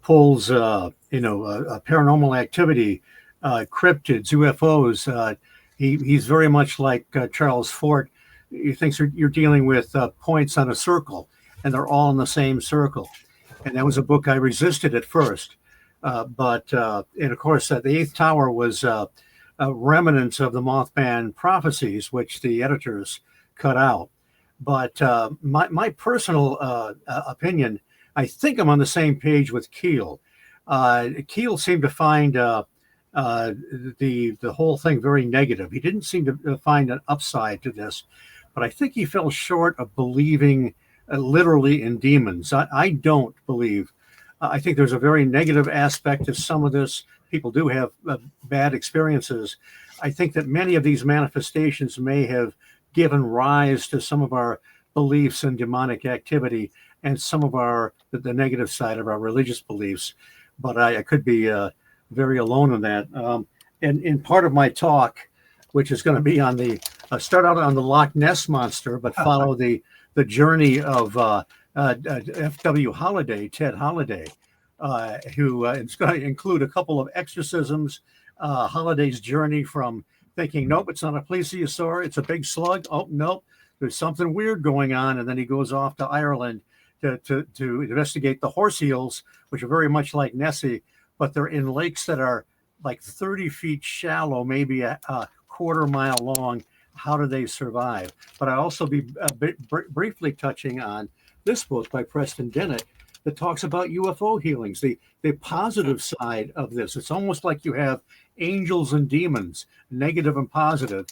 pulls paranormal activity, cryptids, UFOs. He's very much like Charles Fort. He thinks you're dealing with points on a circle, and they're all in the same circle. And that was a book I resisted at first. But of course, the Eighth Tower was remnants of the Mothman prophecies, which the editors cut out. But my personal opinion, I think I'm on the same page with Keel. Keel seemed to find the whole thing very negative. He didn't seem to find an upside to this, but I think he fell short of believing literally in demons. I don't believe. I think there's a very negative aspect to some of this. People do have bad experiences. I think that many of these manifestations may have given rise to some of our beliefs in demonic activity and some of the negative side of our religious beliefs. But I could be very alone in that. And in part of my talk, which is going to be on start out on the Loch Ness Monster, but follow the journey of F.W. Holliday, Ted Holliday, who it's going to include a couple of exorcisms. Holliday's journey from thinking, nope, it's not a plesiosaur, it's a big slug. Oh, nope, there's something weird going on. And then he goes off to Ireland to investigate the horse eels, which are very much like Nessie, but they're in lakes that are like 30 feet shallow, maybe a quarter mile long. How do they survive? But I also be briefly touching on this book by Preston Dennett that talks about UFO healings, the positive side of this. It's almost like you have angels and demons, negative and positive,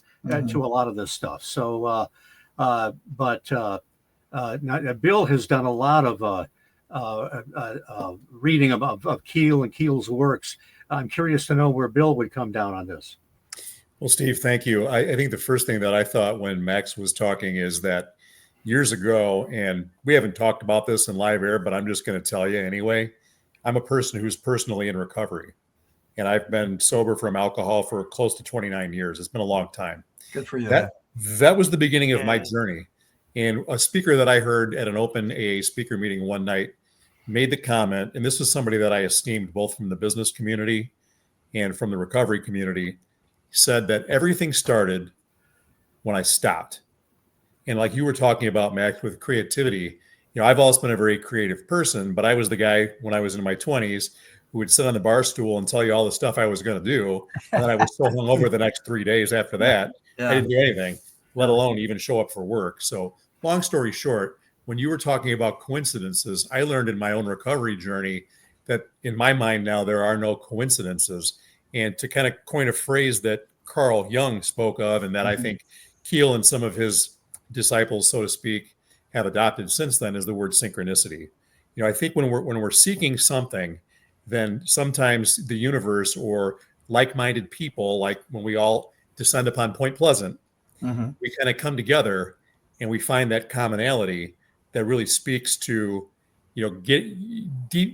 to a lot of this stuff. So, Now, Bill has done a lot of reading of Keel and Keel's works. I'm curious to know where Bill would come down on this. Well, Steve, thank you. I think the first thing that I thought when Max was talking is that years ago, and we haven't talked about this in live air, but I'm just going to tell you anyway, I'm a person who's personally in recovery. And I've been sober from alcohol for close to 29 years. It's been a long time. Good for you. That was the beginning of my journey. And a speaker that I heard at an open AA speaker meeting one night made the comment, and this was somebody that I esteemed both from the business community and from the recovery community, said that everything started when I stopped. And like you were talking about, Max, with creativity, I've always been a very creative person, but I was the guy when I was in my 20s who would sit on the bar stool and tell you all the stuff I was going to do. And then I was so hungover the next 3 days after that, I didn't do anything, let alone even show up for work. So long story short, when you were talking about coincidences, I learned in my own recovery journey that in my mind now, there are no coincidences. And to kind of coin a phrase that Carl Jung spoke of, and that I think Keel and some of his disciples, so to speak, have adopted since then, is the word synchronicity. I think when we're seeking something, then sometimes the universe or like-minded people, like when we all descend upon Point Pleasant, we kind of come together and we find that commonality that really speaks to,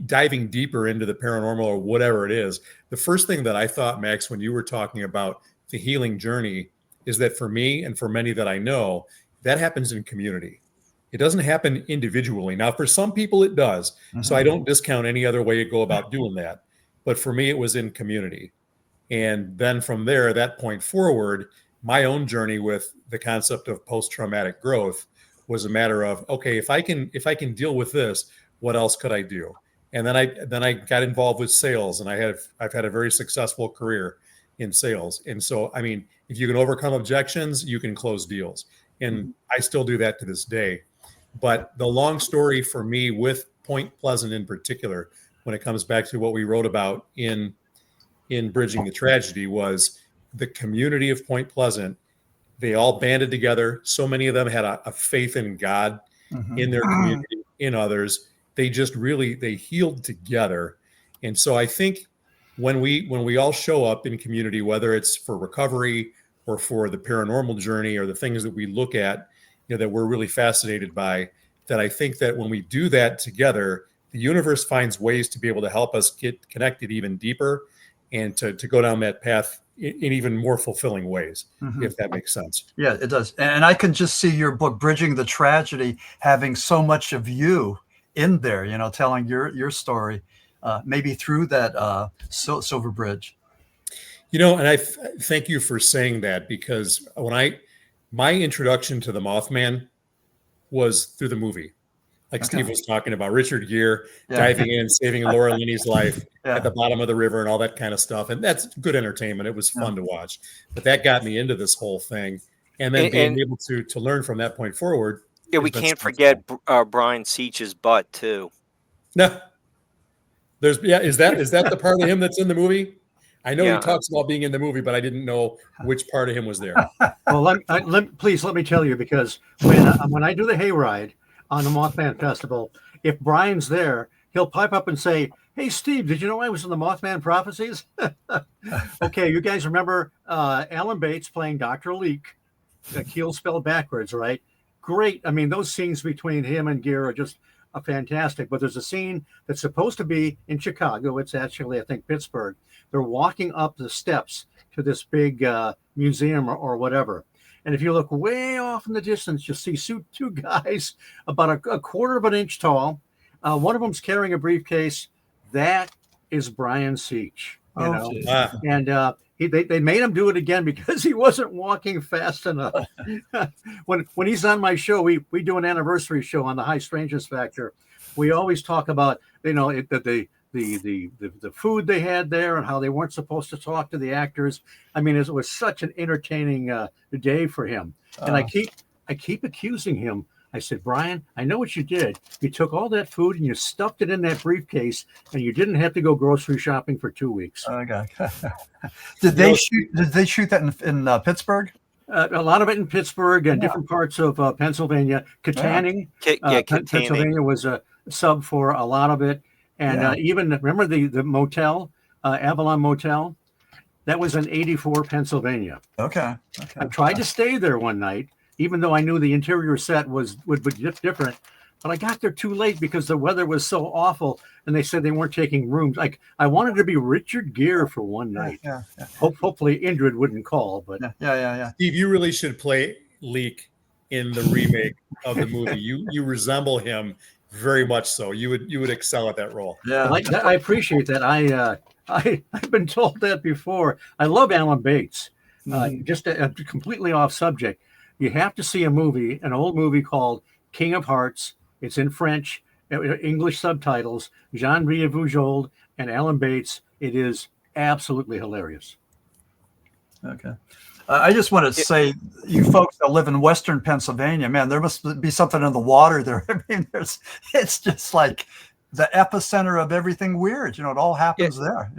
diving deeper into the paranormal or whatever it is. The first thing that I thought, Max, when you were talking about the healing journey, is that for me and for many that I know, that happens in community. It doesn't happen individually. Now, for some people it does. So I don't discount any other way to go about doing that. But for me, it was in community. And then from there, that point forward, my own journey with the concept of post-traumatic growth was a matter of, okay, if I can deal with this, what else could I do? And then I got involved with sales, and I've had a very successful career in sales. And so, I mean, if you can overcome objections, you can close deals. And I still do that to this day. But the long story for me with Point Pleasant in particular, when it comes back to what we wrote about in Bridging the Tragedy, was the community of Point Pleasant. They all banded together. So many of them had a faith in God, in their community, in others. They just they healed together. And so I think when we all show up in community, whether it's for recovery or for the paranormal journey or the things that we look at, that we're really fascinated by, that I think that when we do that together, the universe finds ways to be able to help us get connected even deeper and to go down that path in even more fulfilling ways, if that makes sense. Yeah, it does. And I can just see your book, Bridging the Tragedy, having so much of you in there, telling your story, maybe through that Silver Bridge. And I thank you for saying that, because my introduction to the Mothman was through the movie. Like Steve was talking about, Richard Gere diving in, saving Laura Linney's life at the bottom of the river and all that kind of stuff. And that's good entertainment. It was fun to watch. But that got me into this whole thing. And then being able to learn from that point forward. Yeah, we can't forget Brian Seach's butt, too. No. Is that the part of him that's in the movie? I know he talks about being in the movie, but I didn't know which part of him was there. Well, please let me tell you, because when I do the hayride on the Mothman Festival, if Brian's there, he'll pipe up and say, "Hey, Steve, did you know I was in the Mothman Prophecies?" Okay, you guys remember Alan Bates playing Dr. Leek, Keel spelled backwards, right? Great. I mean, those scenes between him and Gere are just fantastic. But there's a scene that's supposed to be in Chicago. It's actually, I think, Pittsburgh. They're walking up the steps to this big museum or whatever. And if you look way off in the distance, you'll see two guys about a quarter of an inch tall. One of them's carrying a briefcase. That is Brian Seach. And they made him do it again because he wasn't walking fast enough. When he's on my show, we do an anniversary show on the High Strangeness Factor. We always talk about the food they had there and how they weren't supposed to talk to the actors. I mean, it was such an entertaining day for him. And I keep accusing him. I said, "Brian, I know what you did. You took all that food and you stuffed it in that briefcase, and you didn't have to go grocery shopping for 2 weeks." Okay. Did they shoot that in Pittsburgh? A lot of it in Pittsburgh and different parts of Pennsylvania. Katanning, Pennsylvania was a sub for a lot of it. And even remember the motel, Avalon Motel? That was in 84, Pennsylvania. Okay. I tried to stay there one night, even though I knew the interior set would be different. But I got there too late because the weather was so awful, and they said they weren't taking rooms. Like I wanted to be Richard Gere for one night. Hopefully Indrid wouldn't call, but Steve, you really should play Leak in the remake of the movie. You resemble him very much so. You would excel at that role. Yeah, I appreciate that. I've been told that before. I love Alan Bates. Just completely off subject. You have to see a movie, an old movie called King of Hearts. It's in French, English subtitles, Jean-Pierre Vougeot and Alan Bates. It is absolutely hilarious. Okay. I just want to say, you folks that live in Western Pennsylvania, man, there must be something in the water there. I mean, it's just like the epicenter of everything weird. It all happens there,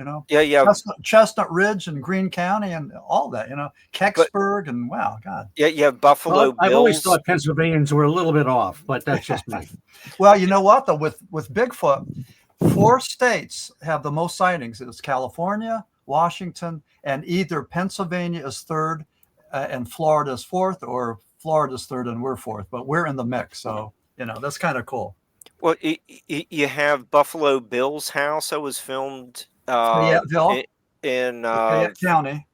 Chestnut Ridge and Greene County and all that, Kecksburg and wow, God. Yeah, Buffalo Bills. I've always thought Pennsylvanians were a little bit off, but that's just me. Well, you know what, though, with Bigfoot, 4 states have the most sightings. It's California, Washington, and either Pennsylvania is 3rd and Florida is 4th, or Florida's 3rd and we're 4th, but we're in the mix. So, that's kind of cool. Well, you have Buffalo Bill's house that was filmed in County.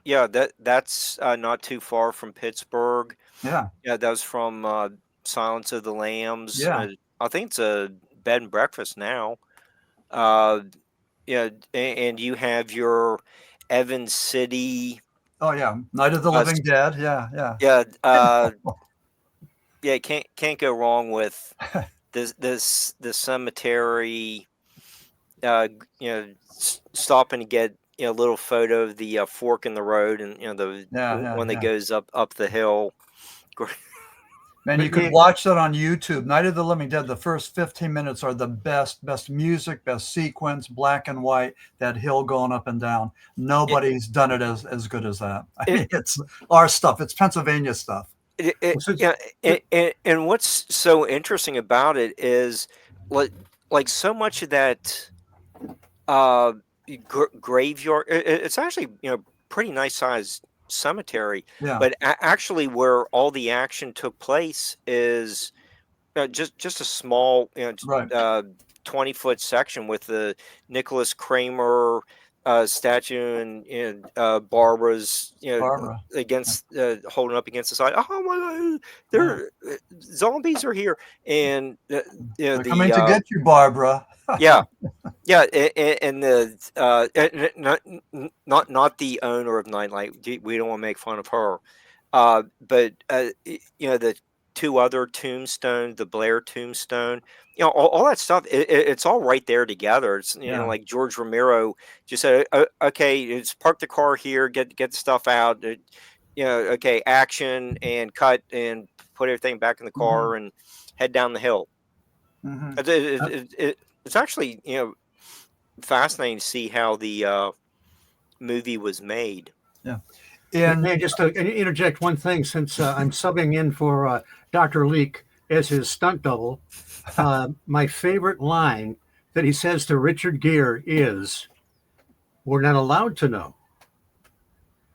Yeah, that's not too far from Pittsburgh. Yeah, that was from Silence of the Lambs. Yeah, I think it's a bed and breakfast now. And you have your Evans City. Oh yeah, Night of the Living Dead. Yeah. Can't go wrong with this cemetery. Stopping to get a little photo of the fork in the road, and that goes up the hill. Man, you could watch that on YouTube. Night of the Living Dead. The first 15 minutes are the best music, best sequence, black and white. That hill going up and down. Nobody's done it as good as that. I mean, it's our stuff. It's Pennsylvania stuff. And what's so interesting about it is, like so much of that graveyard. It's actually pretty nice sized cemetery, but actually where all the action took place is just a small 20-foot section with the Nicholas Kramer statue and Barbara's against holding up against the side. Oh my God, they're zombies are here, and they're coming to get you, Barbara. and the not the owner of Nightlight. We don't want to make fun of her, but the 2 other tombstones, the Blair tombstone, all that stuff. It's all right there together. It's like George Romero just said, okay, it's park the car here, get the stuff out. Okay, action and cut and put everything back in the car and head down the hill. It's actually fascinating to see how the movie was made. And just to interject one thing, since I'm subbing in for Dr. Leak as his stunt double, my favorite line that he says to Richard Gere is, "We're not allowed to know."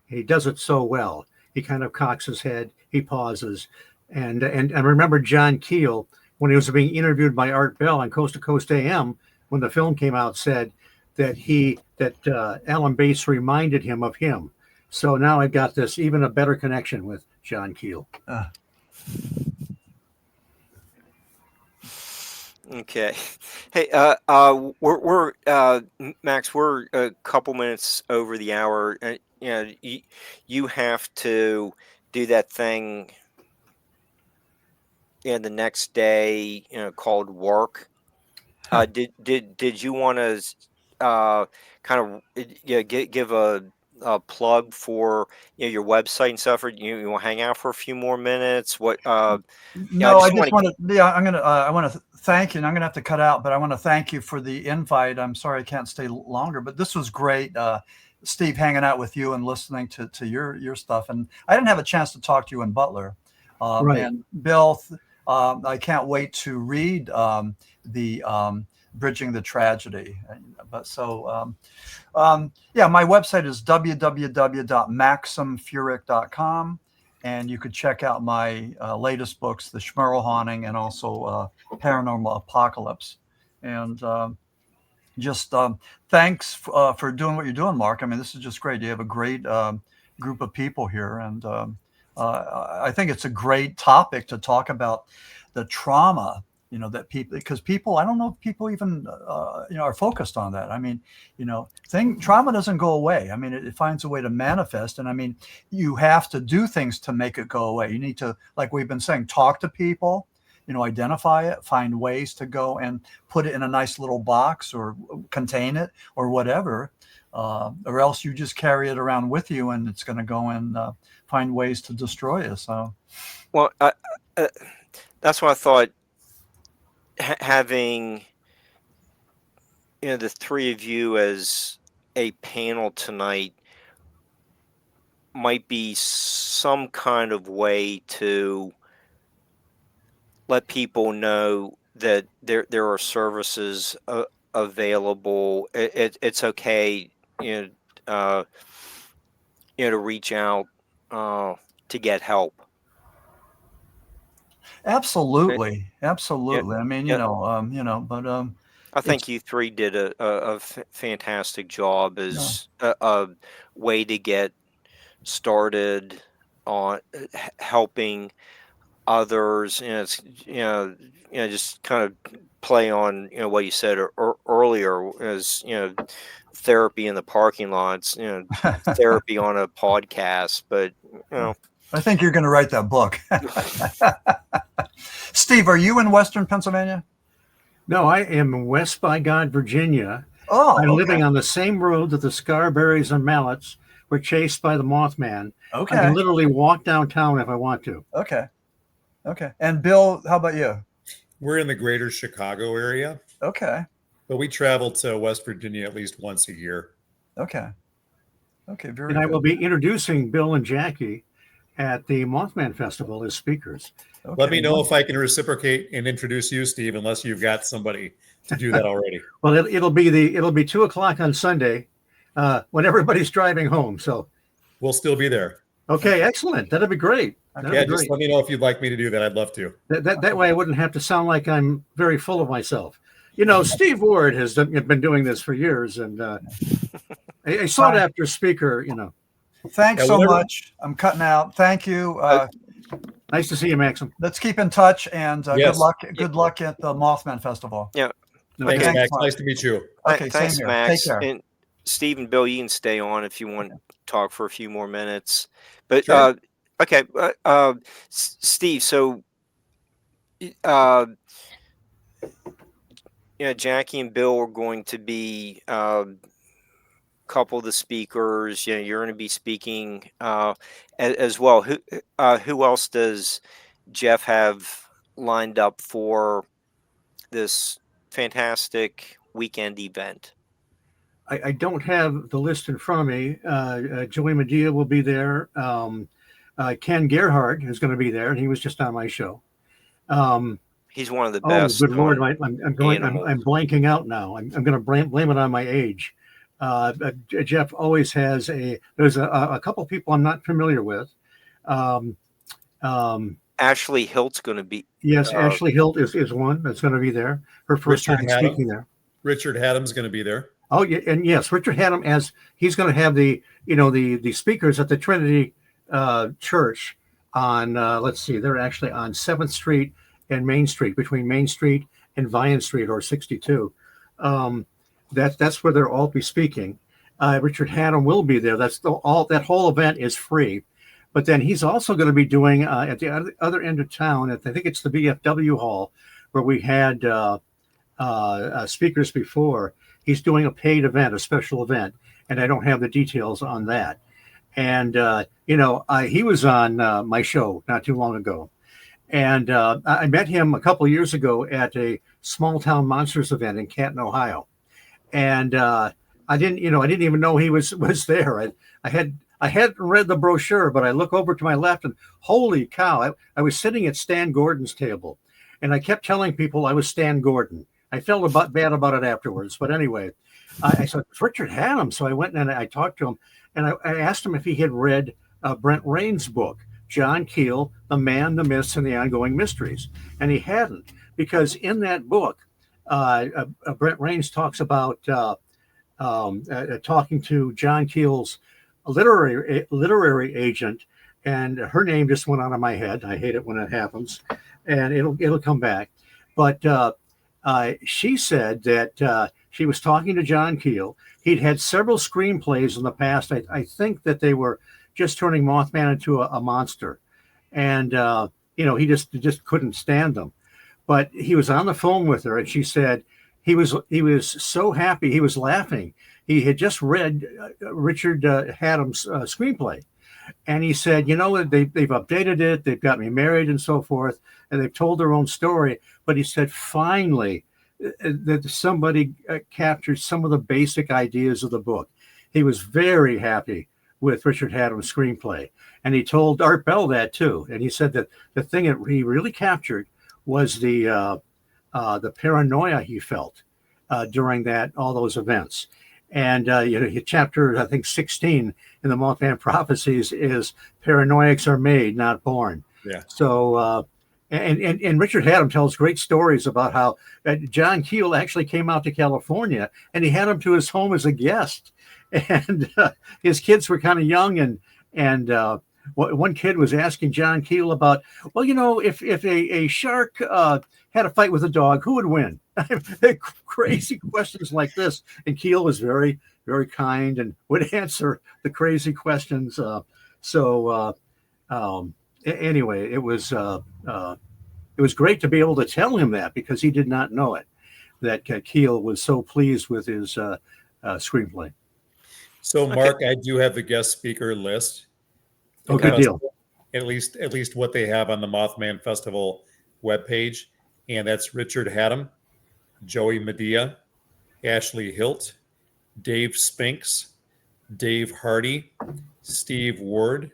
He does it so well. He kind of cocks his head, he pauses, and I remember John Keel, when he was being interviewed by Art Bell on Coast to Coast AM, when the film came out, said that Alan Bates reminded him of him. So now I've got this even a better connection with John Keel. Okay. Hey, we're Max, we're a couple minutes over the hour. You have to do that thing the next day, called work. Did you want to kind of give a plug for your website and stuff, or you want to hang out for a few more minutes? What? I want to thank you, and I'm going to have to cut out, but I want to thank you for the invite. I'm sorry I can't stay longer, but this was great. Steve, hanging out with you and listening to your stuff. And I didn't have a chance to talk to you in Butler. Right. And Bill, I can't wait to read the Bridging the Tragedy. But so, yeah, my website is www.maximfurek.com. And you could check out my latest books, The Smurl Haunting and also Paranormal Apocalypse. And just thanks for doing what you're doing, Mark. I mean, this is just great. You have a great group of people here. And I think it's a great topic to talk about the trauma, that people, because people, I don't know if people even, are focused on that. I mean, trauma doesn't go away. I mean, it finds a way to manifest. And I mean, you have to do things to make it go away. You need to, like we've been saying, talk to people, identify it, find ways to go and put it in a nice little box or contain it or whatever, or else you just carry it around with you and it's going to go and find ways to destroy you. So, well, that's why I thought having the three of you as a panel tonight might be some kind of way to let people know that there are services available. It's okay, to reach out to get help. absolutely. Yeah, I mean, yeah. but I think you three did a fantastic job as a way to get started on helping others. It's just kind of play on what you said earlier, as therapy in the parking lots, therapy on a podcast. But I think you're going to write that book. Steve, are you in Western Pennsylvania? No, I am in West by God, Virginia. Oh, I'm okay. living on the same road that the Scarberries and Mallets were chased by the Mothman. Okay. I can literally walk downtown if I want to. Okay. And Bill, how about you? We're in the greater Chicago area, Okay. but we travel to West Virginia at least once a year. Okay. Very And I good. will be introducing Bill and Jackie at the Mothman Festival as speakers. Okay. Let me know if I can reciprocate and introduce you, Steve, unless you've got somebody to do that already. Well, it'll be 2:00 on Sunday when everybody's driving home. So We'll still be there. okay, excellent. That'd be great. Just let me know if you'd like me to do that. I'd love to. That way I wouldn't have to sound like I'm very full of myself. Steve Ward has been doing this for years, and a sought after speaker. Thanks so much. I'm cutting out. Thank you. Nice to see you, Maxim. Let's keep in touch, and Yes. Good luck at the Mothman Festival. Yeah. Thanks, Okay. Max. Nice to meet you. Okay, Thanks, same here. Max. Take care. And Steve and Bill, you can stay on if you want to talk for a few more minutes. But Sure. okay, Steve. So, Jackie and Bill are going to be couple of the speakers. You're going to be speaking as well. Who else does Jeff have lined up for this fantastic weekend event? I don't have the list in front of me. Joey Medea will be there. Ken Gerhardt is going to be there, and he was just on my show. He's one of the best. Oh, good Lord! I'm blanking out now. I'm going to blame it on my age. Jeff always has there's a couple people I'm not familiar with. Ashley Hilt's going to be. Yes, Ashley Hilt is one that's going to be there. Her first time speaking there. Richard Haddam's going to be there. Oh, yeah, and yes, Richard Haddam, as he's going to have the speakers at the Trinity Church on let's see, they're actually on 7th Street and Main Street, between Main Street and Vian Street, or 62. That's where they'll all be speaking. Richard Haddam will be there. That whole event is free. But then he's also going to be doing at the other end of town, I think it's the VFW Hall, where we had speakers before. He's doing a paid event, a special event, and I don't have the details on that. And, he was on my show not too long ago. And I met him a couple of years ago at a Small Town Monsters event in Canton, Ohio. And I didn't even know he was there. I hadn't read the brochure, but I look over to my left and holy cow, I was sitting at Stan Gordon's table, and I kept telling people I was Stan Gordon. I felt bad about it afterwards, but anyway, I said Richard had him, so I went and I talked to him, and I asked him if he had read Brent Rayne's book, John Keel, The Man, the Myths, and the Ongoing Mysteries, and he hadn't, because in that book, Brent Raynes talks about talking to John Keel's literary agent, and her name just went out of my head. I hate it when it happens, and it'll come back. But she said that she was talking to John Keel. He'd had several screenplays in the past. I think that they were just turning Mothman into a monster, and he just couldn't stand them. But he was on the phone with her, and she said he was so happy, he was laughing. He had just read Richard Haddam's screenplay, and he said, they've updated it, they've got me married and so forth, and they've told their own story. But he said finally that somebody captured some of the basic ideas of the book. He was very happy with Richard Haddam's screenplay, and he told Art Bell that too. And he said that the thing that he really captured was the paranoia he felt during all those events. And chapter, I think, 16 in the Mothman Prophecies is paranoiacs are made, not born. Yeah. So and Richard Haddam tells great stories about how John Keel actually came out to California, and he had him to his home as a guest, and his kids were kind of young, and one kid was asking John Keel about, if a shark had a fight with a dog, who would win? Crazy questions like this. And Keel was very, very kind and would answer the crazy questions. Anyway, it was great to be able to tell him that, because he did not know it, that Keel was so pleased with his screenplay. So, Mark, I do have the guest speaker list. Oh, good deal. At least what they have on the Mothman Festival webpage, and that's Richard Haddam, Joey Medea, Ashley Hilt, Dave Spinks, Dave Hardy, Steve Ward,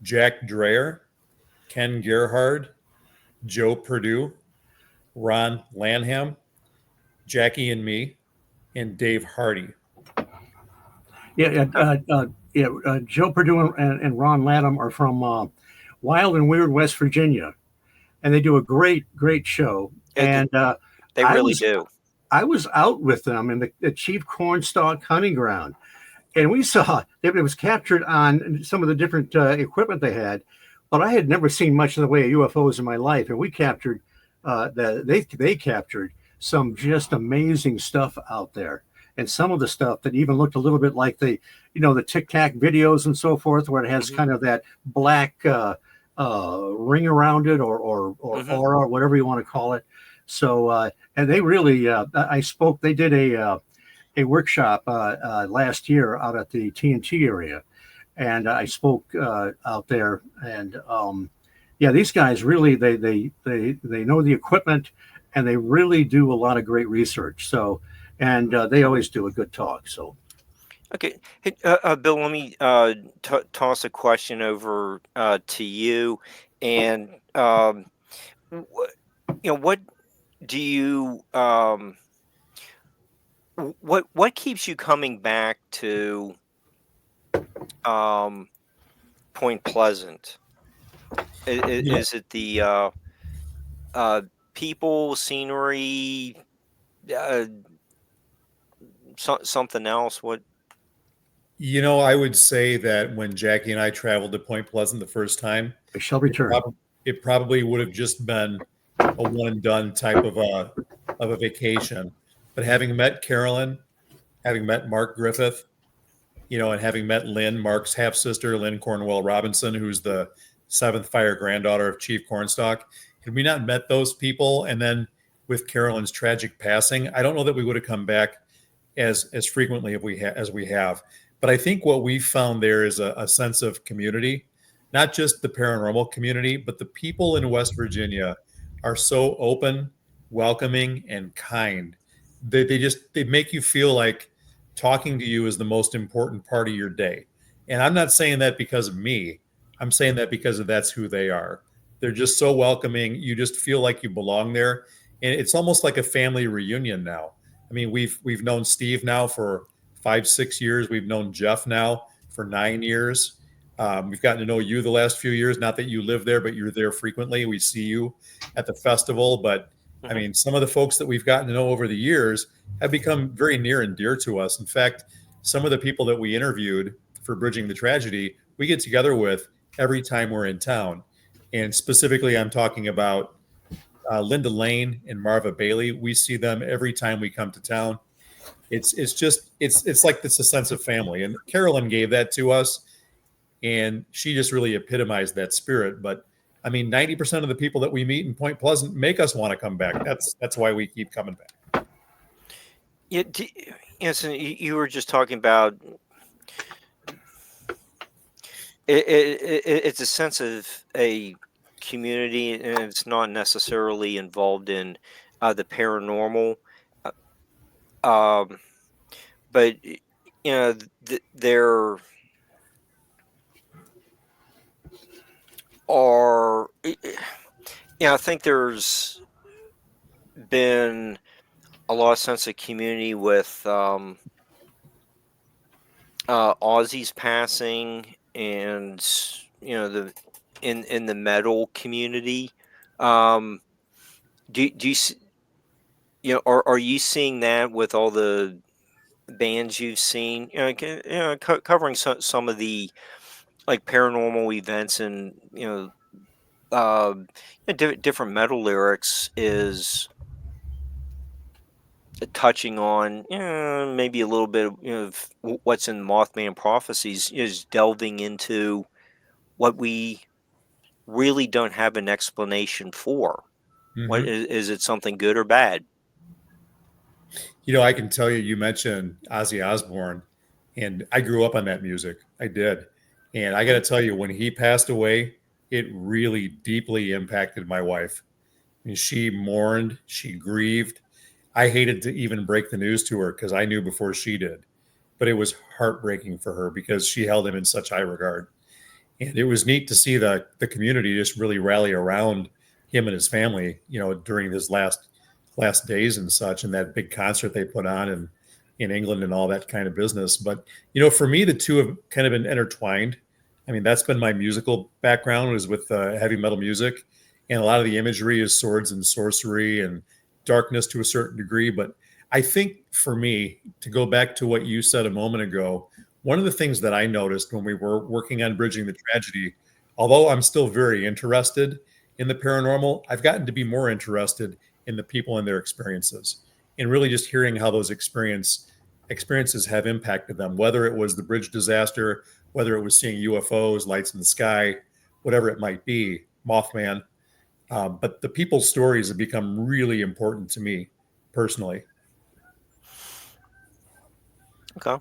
Jack Dreyer, Ken Gerhard, Joe Perdue, Ron Lanham, Jackie and me, and Dave Hardy. Joe Perdue and Ron Lanham are from Wild and Weird, West Virginia, and they do a great show. And they really do. I was out with them in the Chief Cornstalk hunting ground, and we saw it was captured on some of the different equipment they had, but I had never seen much in the way of UFOs in my life, and we captured they captured some just amazing stuff out there. And some of the stuff that even looked a little bit like the Tic Tac videos and so forth, where it has kind of that black ring around it, or aura, whatever you want to call it. So, and they really, they did a workshop last year out at the TNT area, and I spoke out there, and these guys really, they know the equipment, and they really do a lot of great research. So. And they always do a good talk. So, okay, hey, Bill, let me toss a question over to you. And what do you what keeps you coming back to Point Pleasant? Is it the people, scenery? Something else? What? I would say that when Jackie and I traveled to Point Pleasant the first time, I shall return. It probably would have just been a one and done type of a vacation. But having met Carolyn, having met Mark Griffith, and having met Lynn, Mark's half sister, Lynn Cornwell Robinson, who's the 7th fire granddaughter of Chief Cornstalk, had we not met those people, and then with Carolyn's tragic passing, I don't know that we would have come back as frequently as we have. But I think what we found there is a sense of community, not just the paranormal community, but the people in West Virginia are so open, welcoming, and kind. They make you feel like talking to you is the most important part of your day. And I'm not saying that because of me. I'm saying that because that's who they are. They're just so welcoming. You just feel like you belong there. And it's almost like a family reunion now. I mean, we've known Steve now for 5-6 years. We've known Jeff now for 9 years. We've gotten to know you the last few years. Not that you live there, but you're there frequently. We see you at the festival. But I mean, some of the folks that we've gotten to know over the years have become very near and dear to us. In fact, some of the people that we interviewed for Bridging the Tragedy, we get together with every time we're in town. And specifically, I'm talking about Linda Lane and Marva Bailey. We see them every time we come to town. It's like it's a sense of family. And Carolyn gave that to us, and she just really epitomized that spirit. But I mean, 90% of the people that we meet in Point Pleasant make us want to come back. That's why we keep coming back. Yeah, so you were just talking about it's a sense of a community, and it's not necessarily involved in the paranormal. But there are, I think there's been a lot of sense of community with Ozzy's passing, and the in the metal community. Do you are you seeing that with all the bands you've seen? Covering some of the like paranormal events, and different metal lyrics is touching on maybe a little bit of what's in Mothman Prophecies, is delving into what we really don't have an explanation for. Mm-hmm. What is it, something good or bad? I can tell you, you mentioned Ozzy Osbourne, and I grew up on that music. I did. And I got to tell you, when he passed away, it really deeply impacted my wife. I mean, she mourned, she grieved. I hated to even break the news to her because I knew before she did. But it was heartbreaking for her because she held him in such high regard. And it was neat to see the community just really rally around him and his family, during his last days and such, and that big concert they put on in England and all that kind of business. But, for me, the two have kind of been intertwined. I mean, that's been my musical background, was with heavy metal music. And a lot of the imagery is swords and sorcery and darkness to a certain degree. But I think for me, to go back to what you said a moment ago, one of the things that I noticed when we were working on Bridging the Tragedy, although I'm still very interested in the paranormal, I've gotten to be more interested in the people and their experiences, and really just hearing how those experiences have impacted them, whether it was the bridge disaster, whether it was seeing UFOs, lights in the sky, whatever it might be, Mothman. But the people's stories have become really important to me personally. Okay.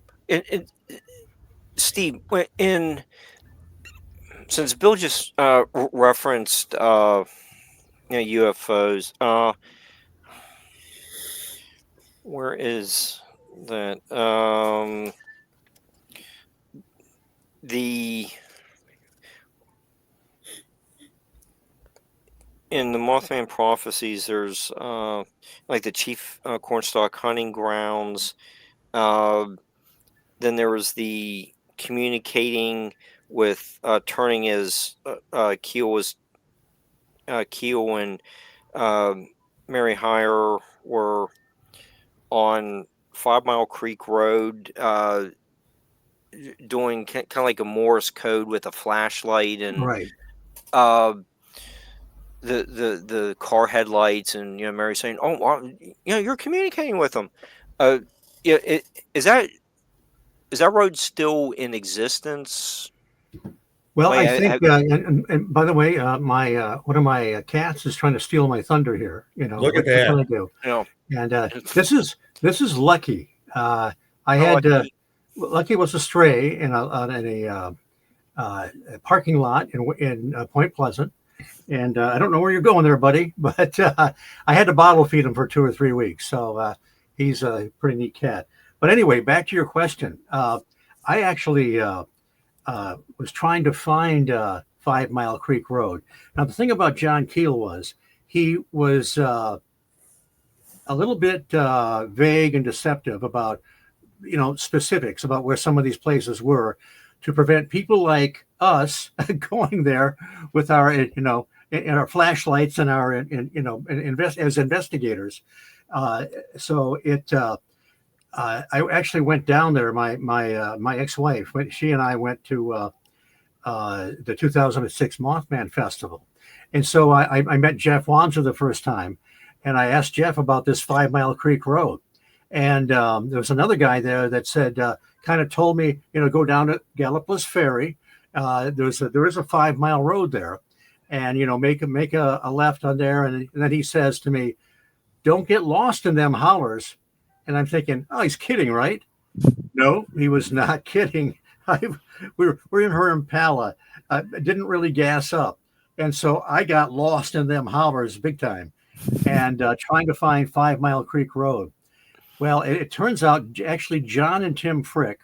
Steve, since Bill just referenced UFOs, where is that? In the Mothman Prophecies, there's like the Chief Cornstalk hunting grounds. Then there was the communicating with turning his Keel and Mary Hire were on 5 Mile Creek Road, doing kind of like a Morse code with a flashlight, and Right. The car headlights, and Mary saying, "Oh, well, you're communicating with them." Is that road still in existence? Well, Like, I think, and by the way, my one of my cats is trying to steal my thunder here. Look at that's that. what I do. And this is Lucky. I had Lucky was a stray in a parking lot in Point Pleasant, and I don't know where you're going there, buddy, but I had to bottle feed him for 2 or 3 weeks, so he's a pretty neat cat. But anyway, back to your question. I actually was trying to find 5 Mile Creek Road. Now, the thing about John Keel was he was a little bit vague and deceptive about, specifics about where some of these places were, to prevent people like us going there with our, in our flashlights and our, as investigators. I actually went down there. My ex-wife, she and I went to the 2006 Mothman Festival, and so I met Jeff Wamser the first time, and I asked Jeff about this 5 Mile Creek Road, and there was another guy there that said, kind of told me, go down to Gallipolis Ferry. There is a 5 Mile road there, and make a left on there, and then he says to me, "Don't get lost in them hollers." And I'm thinking, oh, he's kidding, right? No, he was not kidding. We're in her Impala. Didn't really gas up. And so I got lost in them hollers big time, and trying to find 5 Mile Creek Road. Well, it turns out actually John and Tim Frick,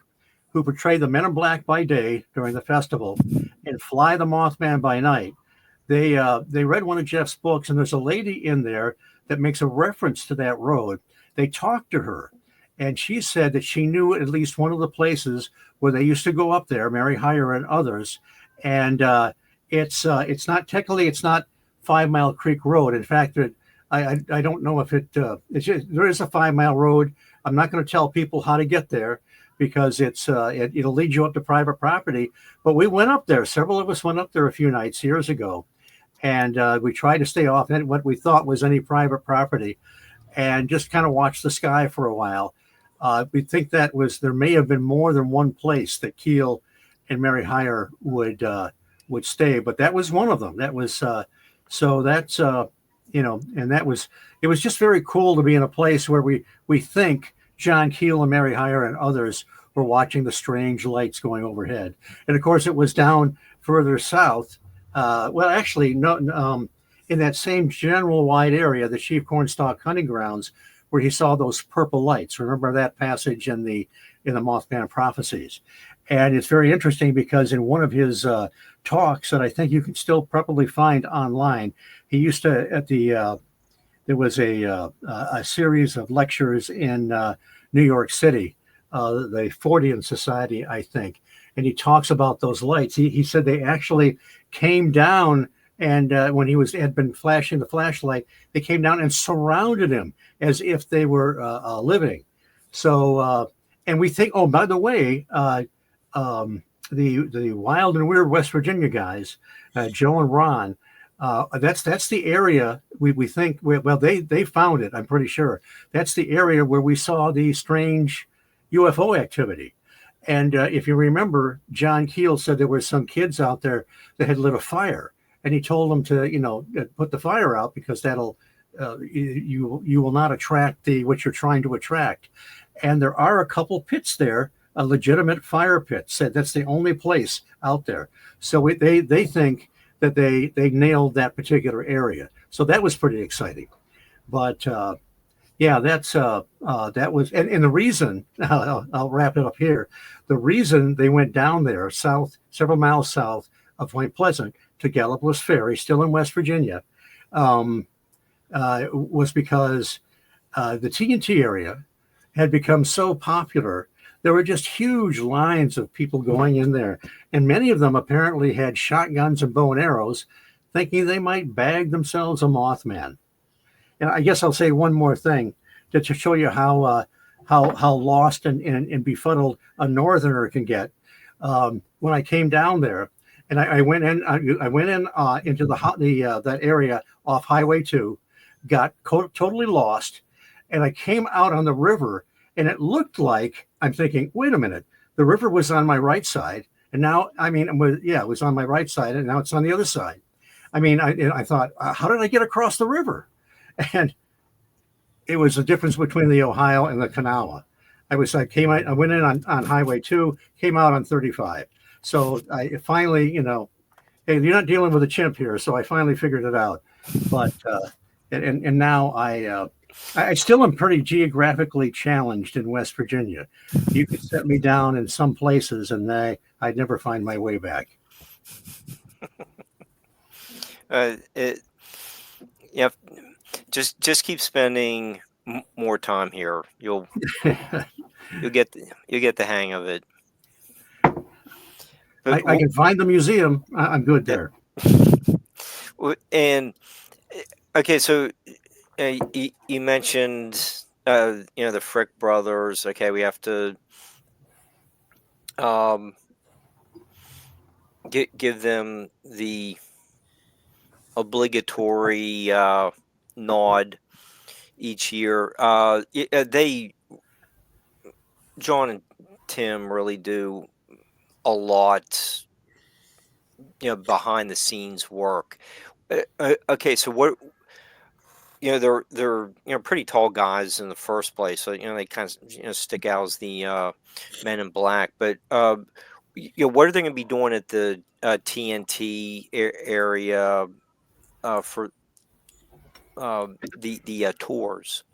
who portray the Men in Black by day during the festival and Fly the Mothman by night, they read one of Jeff's books, and there's a lady in there that makes a reference to that road. They talked to her, and she said that she knew at least one of the places where they used to go up there, Mary Hire and others. And it's not 5 Mile Creek Road. In fact, I don't know if there is a 5 Mile road. I'm not going to tell people how to get there because it'll lead you up to private property. But we went up there. Several of us went up there a few nights years ago, and we tried to stay off what we thought was any private property, and just kind of watch the sky for a while. We think there may have been more than one place that Keel and Mary Hire would stay, but that was one of them. That was and it was just very cool to be in a place where we think John Keel and Mary Hire and others were watching the strange lights going overhead. And of course it was down further south. In that same general wide area, the Chief Cornstalk hunting grounds, where he saw those purple lights. Remember that passage in the Mothman Prophecies. And it's very interesting because in one of his talks that I think you can still probably find online, he used to there was a series of lectures in New York City, the Fortean Society, I think, and he talks about those lights. He said they actually came down. And when he had been flashing the flashlight, they came down and surrounded him as if they were living. So, and we think, oh, by the way, the Wild and Weird West Virginia guys, Joe and Ron, that's the area we think. Well, they found it. I'm pretty sure that's the area where we saw the strange UFO activity. And if you remember, John Keel said there were some kids out there that had lit a fire. And he told them to, put the fire out because that'll, you will not attract what you're trying to attract. And there are a couple pits there, a legitimate fire pit. Said that's the only place out there. So they think that they nailed that particular area. So that was pretty exciting. But that was, and the reason, I'll wrap it up here. The reason they went down there south, several miles south of Point Pleasant, to Gallipolis Ferry, still in West Virginia, was because the TNT area had become so popular. There were just huge lines of people going in there, and many of them apparently had shotguns and bow and arrows, thinking they might bag themselves a Mothman. And I guess I'll say one more thing to show you how lost and befuddled a northerner can get. When I came down there, and I went in into that area off Highway 2, got totally lost, and I came out on the river, and it looked like, I'm thinking, wait a minute, the river was on my right side, and now, it was on my right side, and now it's on the other side. I thought, how did I get across the river? And it was the difference between the Ohio and the Kanawha. I went in on Highway 2, came out on 35. So I finally, hey, you're not dealing with a chimp here. So I finally figured it out. But and now I still am pretty geographically challenged in West Virginia. You could set me down in some places and I'd never find my way back. It, yeah, just keep spending more time here. You'll get the hang of it. But I can find the museum. I'm good there. And okay, so you mentioned the Frick brothers. Okay, we have to give them the obligatory nod each year. John and Tim really do a lot, behind the scenes work. Okay, so what? They're pretty tall guys in the first place, so they kind of stick out as the men in black. But what are they going to be doing at the TNT area for the tours?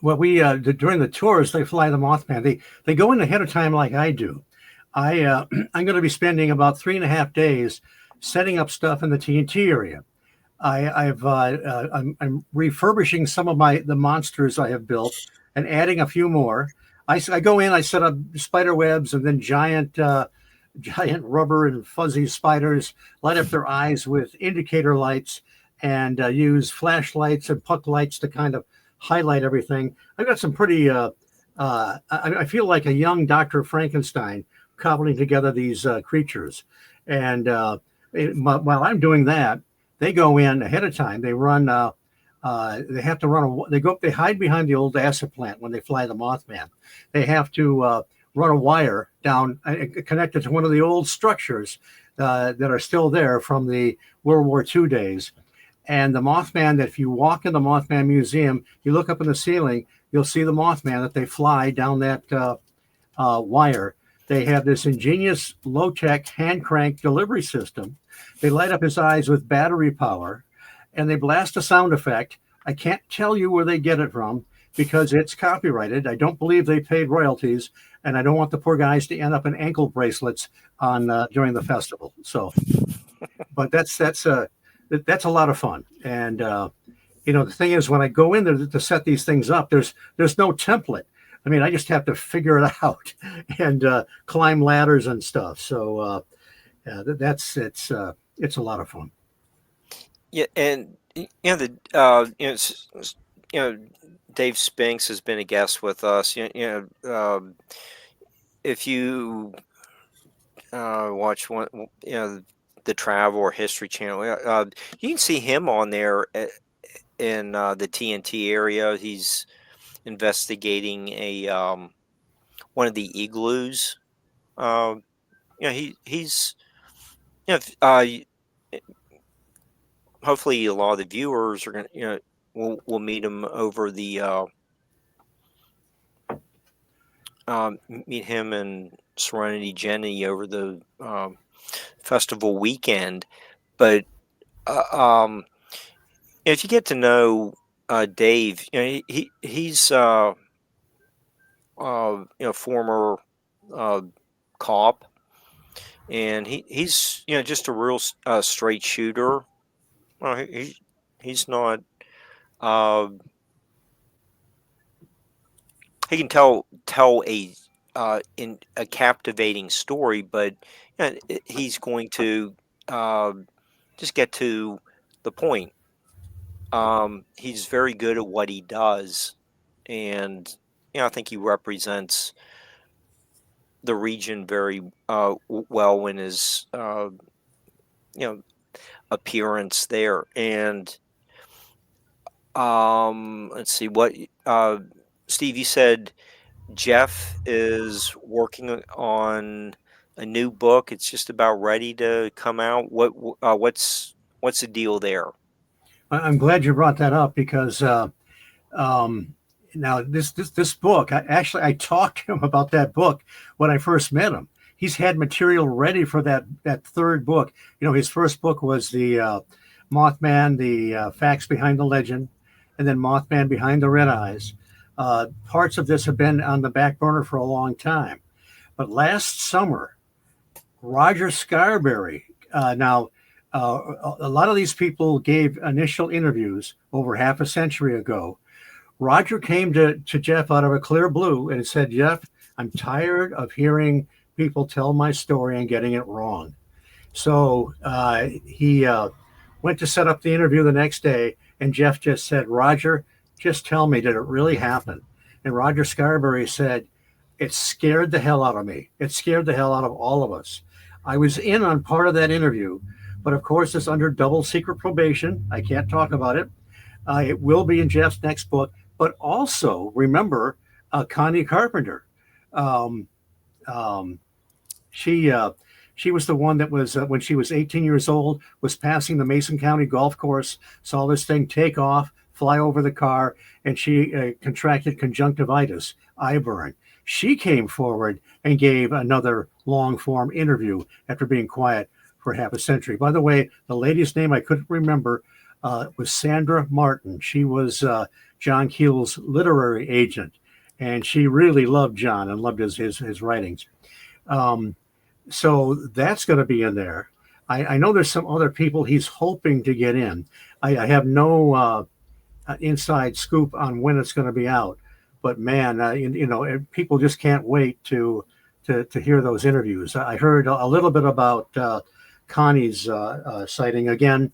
Well, we during the tours they fly the Mothman. They go in ahead of time like I do. I'm going to be spending about 3.5 days setting up stuff in the TNT area. I'm refurbishing some of the monsters I have built and adding a few more. I go in, I set up spider webs and then giant rubber and fuzzy spiders, light up their eyes with indicator lights, and use flashlights and puck lights to kind of highlight everything. I've got some pretty. I feel like a young Dr. Frankenstein cobbling together these creatures, and while I'm doing that, they go in ahead of time. They run. They have to run. They go up. They hide behind the old acid plant when they fly the Mothman. They have to run a wire down, connected to one of the old structures that are still there from the World War II days. And the Mothman, that if you walk in the Mothman Museum, you look up in the ceiling, you'll see the Mothman that they fly down that wire. They have this ingenious low-tech hand crank delivery system. They light up his eyes with battery power, and they blast a sound effect. I can't tell you where they get it from because it's copyrighted. I don't believe they paid royalties, and I don't want the poor guys to end up in ankle bracelets on during the festival. So, but that's a lot of fun. And the thing is, when I go in there to set these things up, there's no template. I mean, I just have to figure it out and climb ladders and stuff. So it's a lot of fun. Yeah, and Dave Spinks has been a guest with us. If you watch one, the Travel or History Channel, you can see him on there in the TNT area. He's investigating one of the igloos. He's hopefully a lot of the viewers are gonna we'll meet him over the meet him and Serenity Jenny over the festival weekend. But if you get to know Dave, he's former cop, and he's just a real straight shooter. He's not. He can tell in a captivating story, but he's going to just get to the point. He's very good at what he does, and I think he represents the region very well in his appearance there. And let's see what Steve, you said Jeff is working on a new book. It's just about ready to come out. What's the deal there? I'm glad you brought that up because now this book, I talked to him about that book when I first met him. He's had material ready for that third book. His first book was the Mothman, the Facts Behind the Legend. and then Mothman Behind the Red Eyes. Parts of this have been on the back burner for a long time. But last summer, Roger Scarberry, a lot of these people gave initial interviews over half a century ago. Roger came to Jeff out of a clear blue and said, Jeff, I'm tired of hearing people tell my story and getting it wrong. So he went to set up the interview the next day, and Jeff just said, Roger, just tell me, did it really happen? And Roger Scarberry said, it scared the hell out of me. It scared the hell out of all of us. I was in on part of that interview, but of course it's under double secret probation. I can't talk about it. It will be in Jeff's next book. But also remember Connie Carpenter. She was the one that was, when she was 18 years old, was passing the Mason County golf course, saw this thing take off, fly over the car, and she contracted conjunctivitis, eye burn. She came forward and gave another long-form interview after being quiet for half a century. By the way, the lady's name I couldn't remember was Sandra Martin. She was John Keel's literary agent, and she really loved John and loved his writings. So that's going to be in there. I know there's some other people he's hoping to get in. I have no inside scoop on when it's going to be out, but man, people just can't wait to hear those interviews. I heard a little bit about Connie's sighting. Again,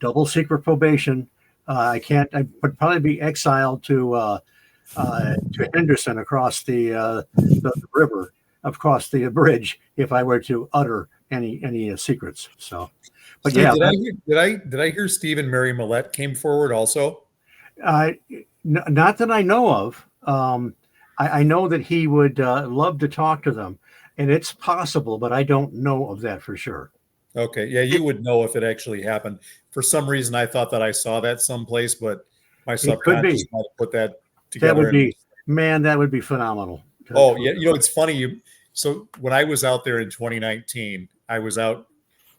double secret probation. I would probably be exiled to Henderson across the river, across the bridge, if I were to utter any secrets. So, but so yeah, did I hear Steve and Mary Millette came forward also? Not that I know of. I know that he would love to talk to them, and it's possible, but I don't know of that for sure. Okay. Yeah, you would know if it actually happened. For some reason, I thought that I saw that someplace, but my subconscious might have put that together. That would be phenomenal. Oh, yeah. It's funny. So when I was out there in 2019, I was out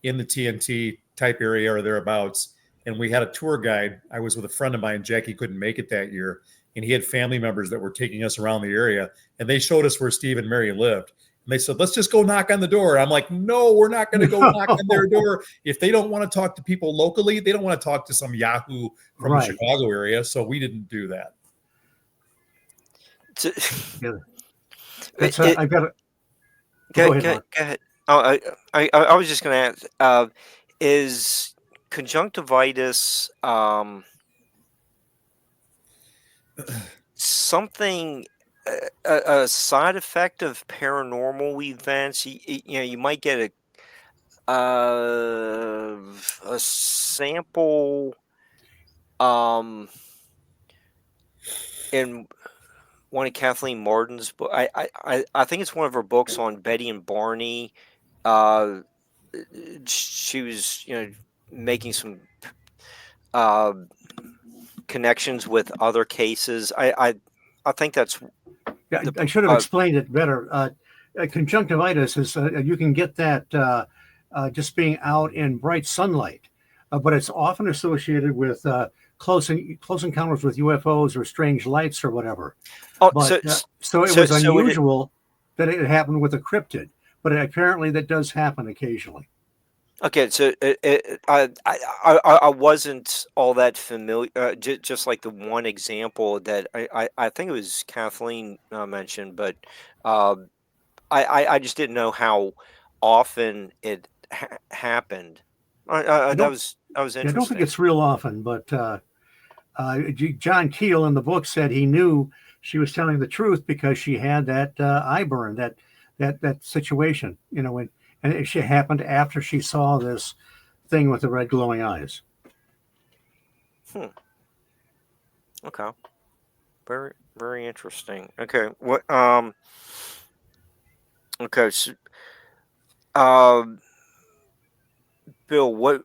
in the TNT type area or thereabouts, and we had a tour guide. I was with a friend of mine. Jackie couldn't make it that year, and he had family members that were taking us around the area, and they showed us where Steve and Mary lived. And they said, let's just go knock on the door. I'm like, no, we're not going to go knock on their door. If they don't want to talk to people locally, they don't want to talk to some Yahoo from the Chicago area. So we didn't do that. I've got to go ahead. Oh, I was just going to ask, is conjunctivitis something, a side effect of paranormal events? You might get a sample in one of Kathleen Martin's book. I think it's one of her books on Betty and Barney. She was making some connections with other cases. I think that's. I should have explained it better. Conjunctivitis is you can get that just being out in bright sunlight, but it's often associated with close encounters with UFOs or strange lights or whatever. Oh, so it was unusual that it happened with a cryptid, but apparently that does happen occasionally. Okay, so I wasn't all that familiar. Just like the one example that I think it was Kathleen mentioned, but I just didn't know how often it happened. That was interesting. I don't think it's real often, but John Keel in the book said he knew she was telling the truth because she had that eye burn, that situation, and it happened after she saw this thing with the red glowing eyes. Okay. Very, very interesting. Okay. What? Okay. So, Bill, what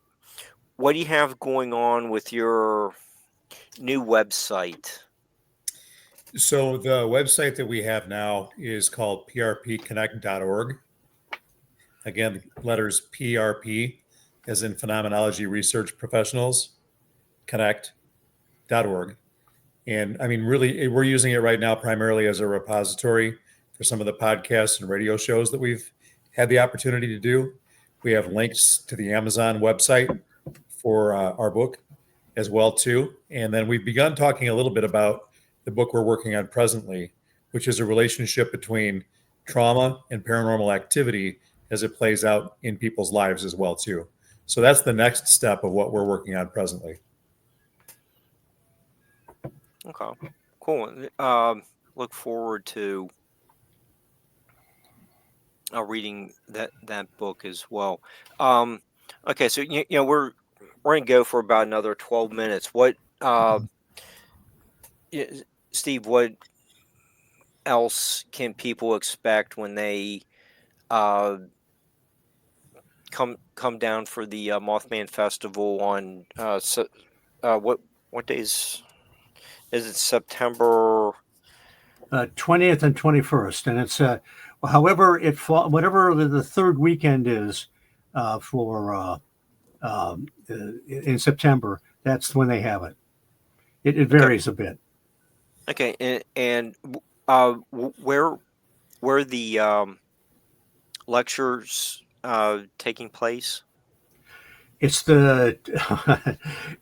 do you have going on with your new website? So the website that we have now is called prpconnect.org. Again, letters PRP, as in Phenomenology Research Professionals, Connect. And I mean, really, we're using it right now primarily as a repository for some of the podcasts and radio shows that we've had the opportunity to do. We have links to the Amazon website for our book as well too. And then we've begun talking a little bit about the book we're working on presently, which is a relationship between trauma and paranormal activity as it plays out in people's lives as well too. So that's the next step of what we're working on presently. Okay, cool. Look forward to reading that book as well. Okay, so we're gonna go for about another 12 minutes. What, Steve? What else can people expect when they uh, come down for the Mothman Festival on what days? Is it September 20th and 21st, and it's however whatever the third weekend is for in September. That's when they have it. It varies a bit. Okay, and where the lectures taking place? It's the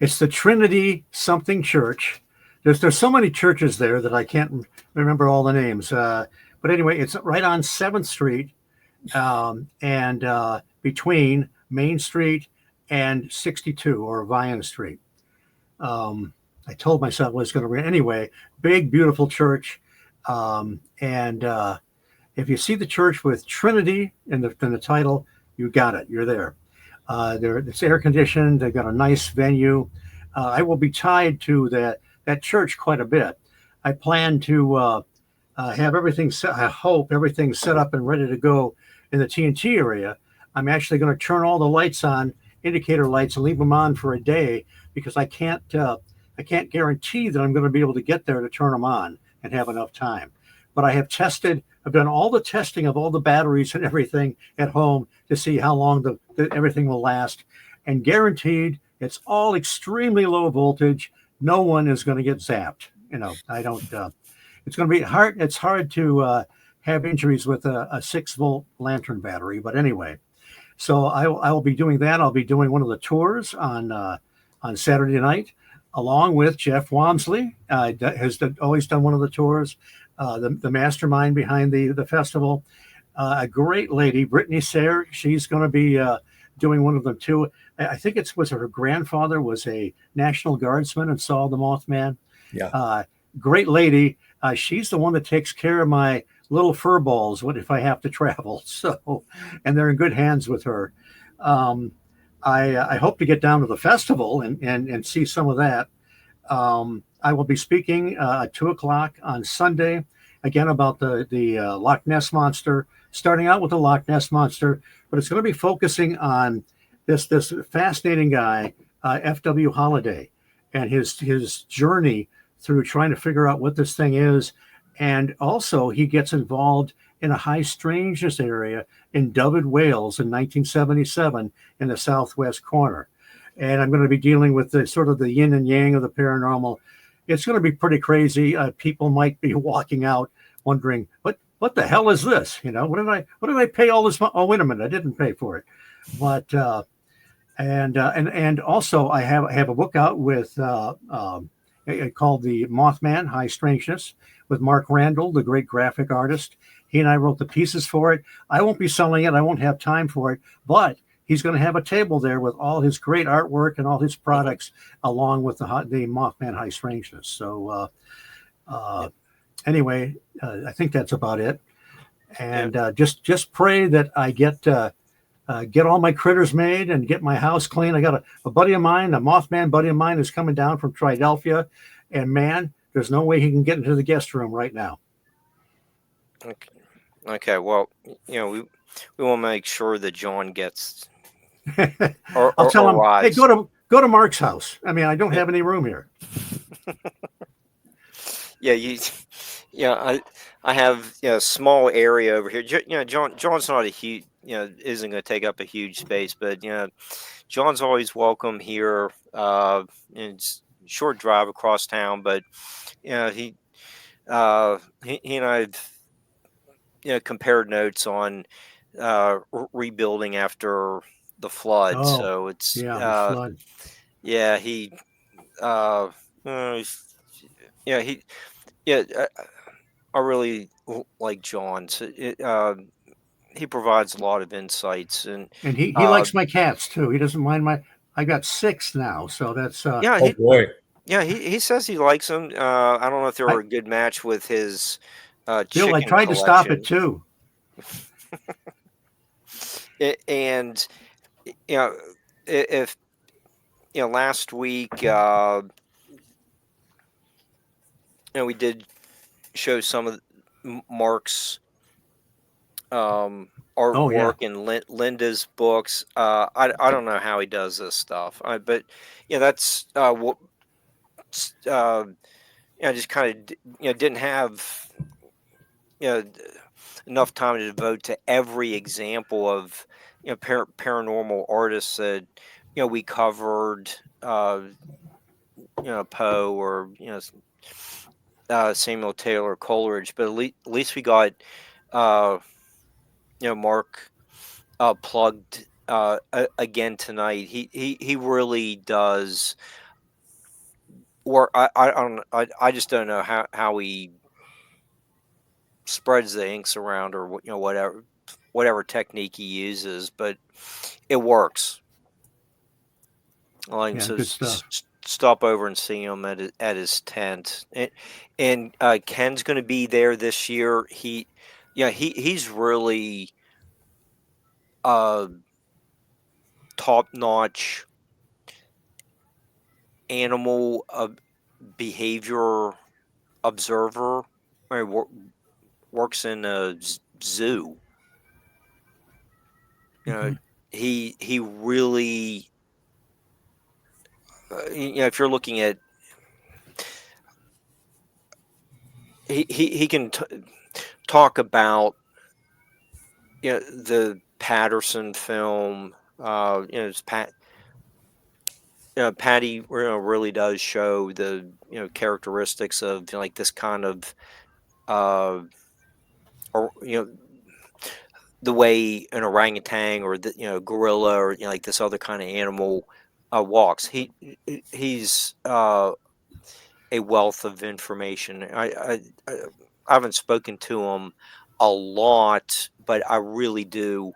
it's the Trinity something church. There's so many churches there that I can't remember all the names. But anyway, it's right on 7th Street and between Main Street and 62 or Vian Street. I told myself I was going to anyway. Big, beautiful church. And if you see the church with Trinity in the title, you got it. You're there. It's air conditioned. They've got a nice venue. I will be tied to that church quite a bit. I plan to have everything set. I hope everything's set up and ready to go in the TNT area. I'm actually going to turn all the lights on, indicator lights, and leave them on for a day because I can't guarantee that I'm going to be able to get there to turn them on and have enough time. But I have tested. I've done all the testing of all the batteries and everything at home to see how long everything will last, and guaranteed it's all extremely low voltage. No one is going to get zapped. I don't. It's going to be hard. It's hard to have injuries with a 6-volt lantern battery. But anyway, so I will be doing that. I'll be doing one of the tours on Saturday night, along with Jeff Wamsley. Has always done one of the tours. The mastermind behind the festival. A great lady, Brittany Sayre. She's going to be doing one of them too. I think was her grandfather was a National Guardsman and saw the Mothman. Yeah. Great lady. She's the one that takes care of my little fur balls if I have to travel. So, and they're in good hands with her. I hope to get down to the festival and see some of that. I will be speaking at 2:00 on Sunday, again about the Loch Ness Monster, starting out with the Loch Ness Monster, but it's going to be focusing on this fascinating guy, F.W. Holliday, and his journey through trying to figure out what this thing is. And also he gets involved in a high strangeness area in Dyfed, Wales in 1977 in the southwest corner. And I'm going to be dealing with the sort of the yin and yang of the paranormal. It's going to be pretty crazy. People might be walking out wondering, what the hell is this? What did I pay all this money? Oh, wait a minute, I didn't pay for it. But and also I have a book out with called The Mothman High Strangeness with Mark Randall, the great graphic artist. He and I wrote the pieces for it. I won't be selling it. I won't have time for it, but he's going to have a table there with all his great artwork and all his products, along with the Mothman High Strangeness. So anyway, I think that's about it. And just pray that I get all my critters made and get my house clean. I got a buddy of mine, a Mothman buddy of mine, is coming down from Philadelphia, and man, there's no way he can get into the guest room right now. Okay. Well, we will make sure that John gets. I'll tell him, hey, go to Mark's house. I mean, I don't have any room here. I have a small area over here. John's not a huge, isn't going to take up a huge space, but John's always welcome here. And short drive across town, but you know, he and I've compared notes on rebuilding after the flood. Oh, So it's yeah, the flood. yeah, he he's- yeah he yeah I really like John. So he provides a lot of insights, and And he uh, likes my cats too. He doesn't mind my. I got 6 now, so that's yeah, Oh boy. he says he likes them. I don't know if they were I a good match with his Bill. I chicken tried to stop it collection. too. And you know, if last week, we did show some of Mark's Oh yeah, artwork and Linda's books. I don't know how he does this stuff, but that's what just kind of didn't have you know enough time to devote to every example of paranormal artists that we covered. Poe or Samuel Taylor Coleridge, but at least we got uh, Mark plugged again tonight. He really does work. I don't I just don't know how he spreads the inks around, or whatever technique he uses, but it works. Like, yeah, so good stuff. stop over and see him at his tent, and Ken's going to be there this year. He's really top notch animal behavior observer. I mean, works in a zoo. Mhm. He really if you're looking at he can talk about the Patterson film. It's Patty really does show the characteristics of like this kind of or the way an orangutan or the gorilla or like this other kind of animal walks. He's a wealth of information. I haven't spoken to him a lot, but I really do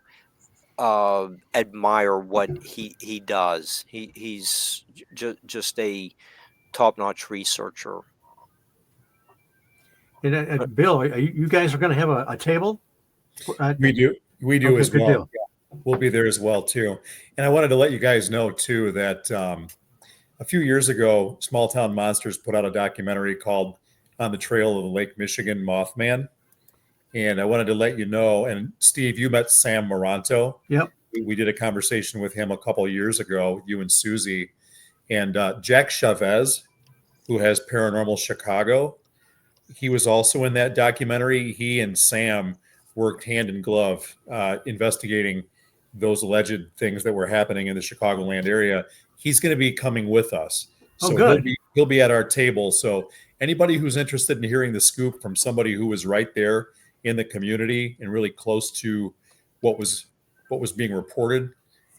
admire what he does. He's just a top-notch researcher. And Bill, you guys are going to have a table? We do Okay, as good well. deal. Yeah, we'll be there as well too. And I wanted to let you guys know too that a few years ago, Small Town Monsters put out a documentary called "On the Trail of the Lake Michigan Mothman." And I wanted to let you know. And Steve, you met Sam Moranto. Yep. We did a conversation with him a couple of years ago, you and Susie. And Jack Chavez, who has Paranormal Chicago, he was also in that documentary. He and Sam worked hand in glove investigating those alleged things that were happening in the Chicagoland area. He's going to be coming with us. Oh, So good. he'll be at our table. So anybody who's interested in hearing the scoop from somebody who was right there in the community and really close to what was being reported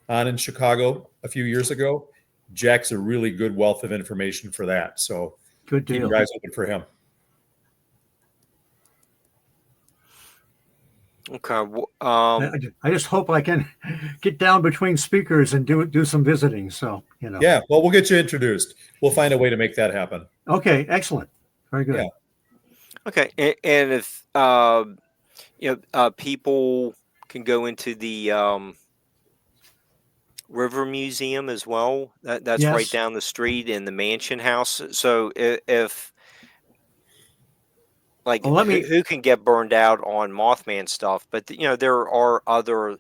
on in Chicago a few years ago, Jack's a really good wealth of information for that. So Good keep deal. your eyes open for him. Okay. I just hope I can get down between speakers and do some visiting. So Yeah, well, we'll get you introduced. We'll find a way to make that happen. Okay, excellent, very good. Yeah. Okay, and if people can go into the River Museum as well. That's right Yes. down the street in the Mansion House. So if like Well, let me. who can get burned out on Mothman stuff, but there are other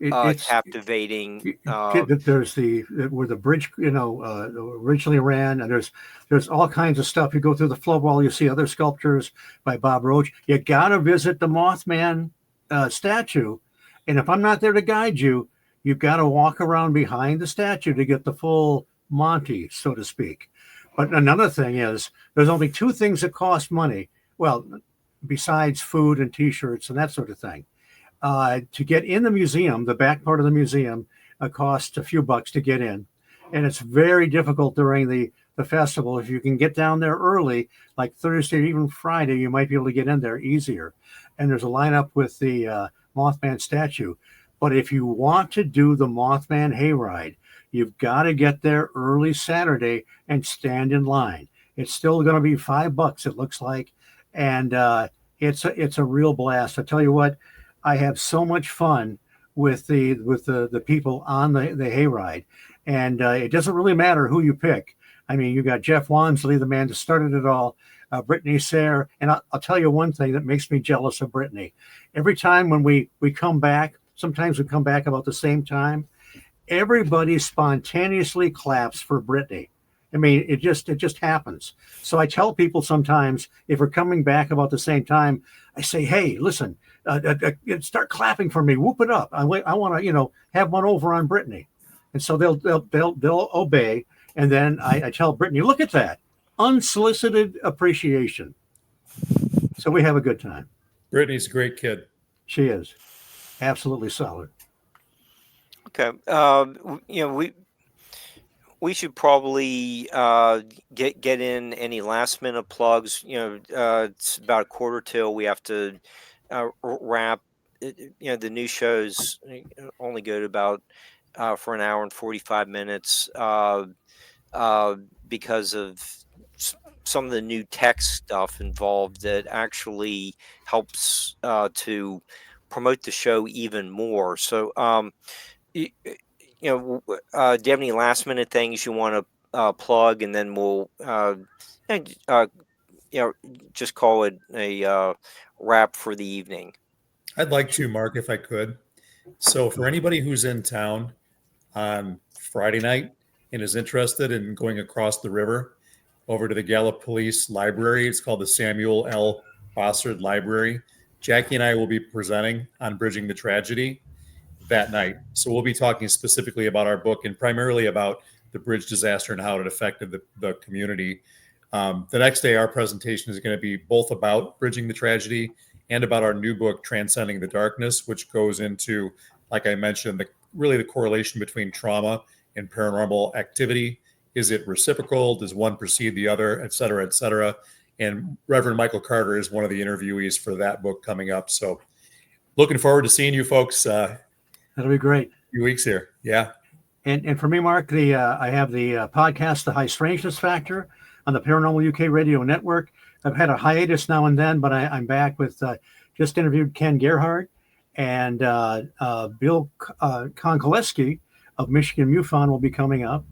It's captivating. there's where the bridge originally ran, and there's all kinds of stuff. You go through the flow wall, you see other sculptures by Bob Roach. You gotta visit the Mothman statue, and if I'm not there to guide you, you've got to walk around behind the statue to get the full Monty, so to speak. But another thing is, there's only two things that cost money. Well, besides food and T-shirts and that sort of thing. To get in the museum, the back part of the museum, costs a few bucks to get in, and it's very difficult during the festival. If you can get down there early, like Thursday or even Friday, you might be able to get in there easier. And there's a lineup with the Mothman statue. But if you want to do the Mothman hayride, you've got to get there early Saturday and stand in line. It's still going to be $5, it looks like, and it's a real blast. I tell you what, I have so much fun with the people on the hayride, and it doesn't really matter who you pick. I mean, you got Jeff Wansley, the man that started it all, Brittany Sayre, and I'll tell you one thing that makes me jealous of Brittany. Every time when we come back, sometimes we come back about the same time, everybody spontaneously claps for Brittany. I mean, it just happens. So I tell people sometimes, if we're coming back about the same time, I say, hey, listen, start clapping for me, whoop it up. I want to, have one over on Brittany. And so they'll obey. And then I tell Brittany, look at that, unsolicited appreciation. So we have a good time. Brittany's a great kid. She is absolutely solid. Okay. We should probably get in any last minute plugs. It's about a quarter till we have to wrap. The new shows only go to about for an hour and 45 minutes because of some of the new tech stuff involved that actually helps to promote the show even more. So, do you have any last minute things you want to plug, and then we'll just call it a wrap for the evening? I'd like to, Mark, if I could. So for anybody who's in town on Friday night and is interested in going across the river over to the Gallup Police Library, it's called the Samuel L. Bossard Library. Jackie and I will be presenting on Bridging the Tragedy that night. So we'll be talking specifically about our book and primarily about the bridge disaster and how it affected the community. The next day, our presentation is going to be both about Bridging the Tragedy and about our new book, Transcending the Darkness, which goes into, like I mentioned, the correlation between trauma and paranormal activity. Is it reciprocal? Does one precede the other, et cetera, et cetera? And Reverend Michael Carter is one of the interviewees for that book coming up. So looking forward to seeing you folks. That'll be great. A few weeks here. Yeah. And for me, Mark, I have the podcast, The High Strangeness Factor, on the Paranormal UK Radio Network. I've had a hiatus now and then, but I'm back with just interviewed Ken Gerhardt and Bill Konkoleski of Michigan MUFON will be coming up.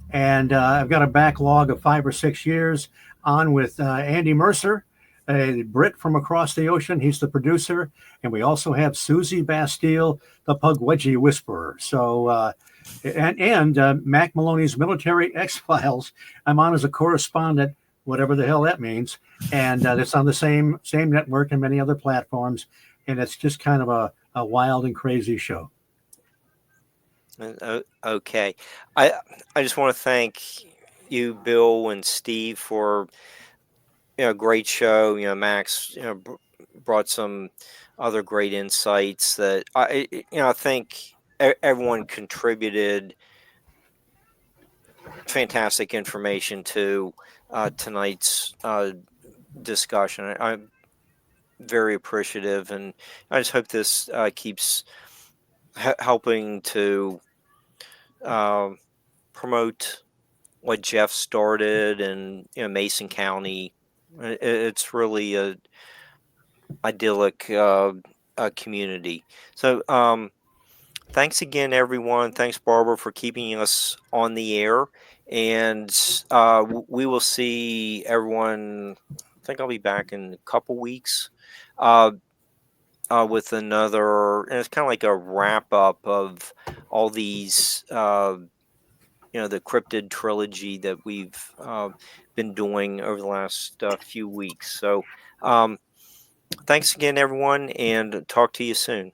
And I've got a backlog of 5 or 6 years on with Andy Mercer, a Brit from across the ocean. He's the producer. And we also have Susie Bastille, the Pugwedgie Whisperer. So, and Mac Maloney's Military X-Files. I'm on as a correspondent, whatever the hell that means. And it's on the same network and many other platforms. And it's just kind of a wild and crazy show. Okay. I just want to thank you, Bill and Steve, for a great show. Max brought some other great insights that I think everyone contributed fantastic information to tonight's discussion. I'm very appreciative, and I just hope this keeps helping to promote what Jeff started in Mason County. It's really a idyllic community. So thanks again, everyone. Thanks, Barbara, for keeping us on the air. And we will see everyone. I think I'll be back in a couple weeks with another. And it's kind of like a wrap up of all these, the cryptid trilogy that we've been doing over the last few weeks. So thanks again, everyone, and talk to you soon.